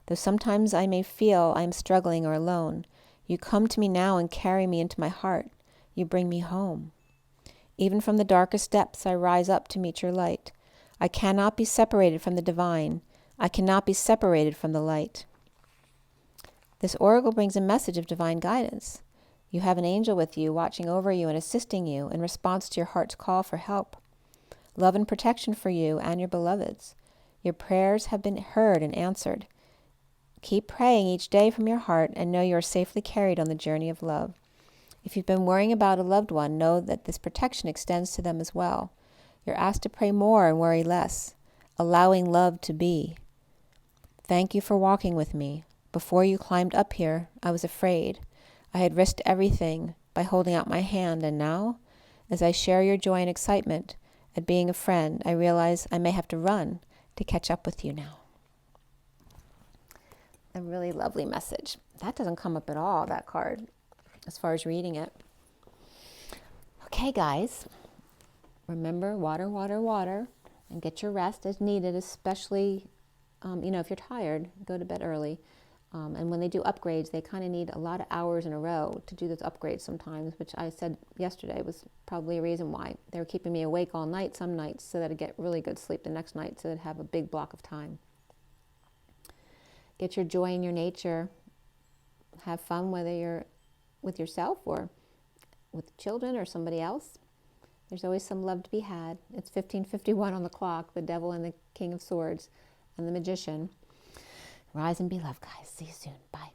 Though sometimes I may feel I am struggling or alone, you come to me now and carry me into my heart. You bring me home. Even from the darkest depths I rise up to meet your light. I cannot be separated from the divine. I cannot be separated from the light. This oracle brings a message of divine guidance. You have an angel with you, watching over you and assisting you in response to your heart's call for help. Love and protection for you and your beloveds. Your prayers have been heard and answered. Keep praying each day from your heart and know you are safely carried on the journey of love. If you've been worrying about a loved one, know that this protection extends to them as well. You're asked to pray more and worry less, allowing love to be. Thank you for walking with me. Before you climbed up here, I was afraid. I had risked everything by holding out my hand, and now, as I share your joy and excitement at being a friend, I realize I may have to run to catch up with you now. A really lovely message. That doesn't come up at all, that card, as far as reading it. Okay, guys, remember water, water, water, and get your rest as needed, especially, if you're tired, go to bed early. And when they do upgrades, they kind of need a lot of hours in a row to do those upgrades sometimes, which I said yesterday was probably a reason why. They were keeping me awake all night some nights so that I'd get really good sleep the next night so that I'd have a big block of time. Get your joy in your nature. Have fun, whether you're with yourself or with children or somebody else. There's always some love to be had. It's 15:51 on the clock, the Devil and the King of Swords and the Magician. Rise and be loved, guys. See you soon. Bye.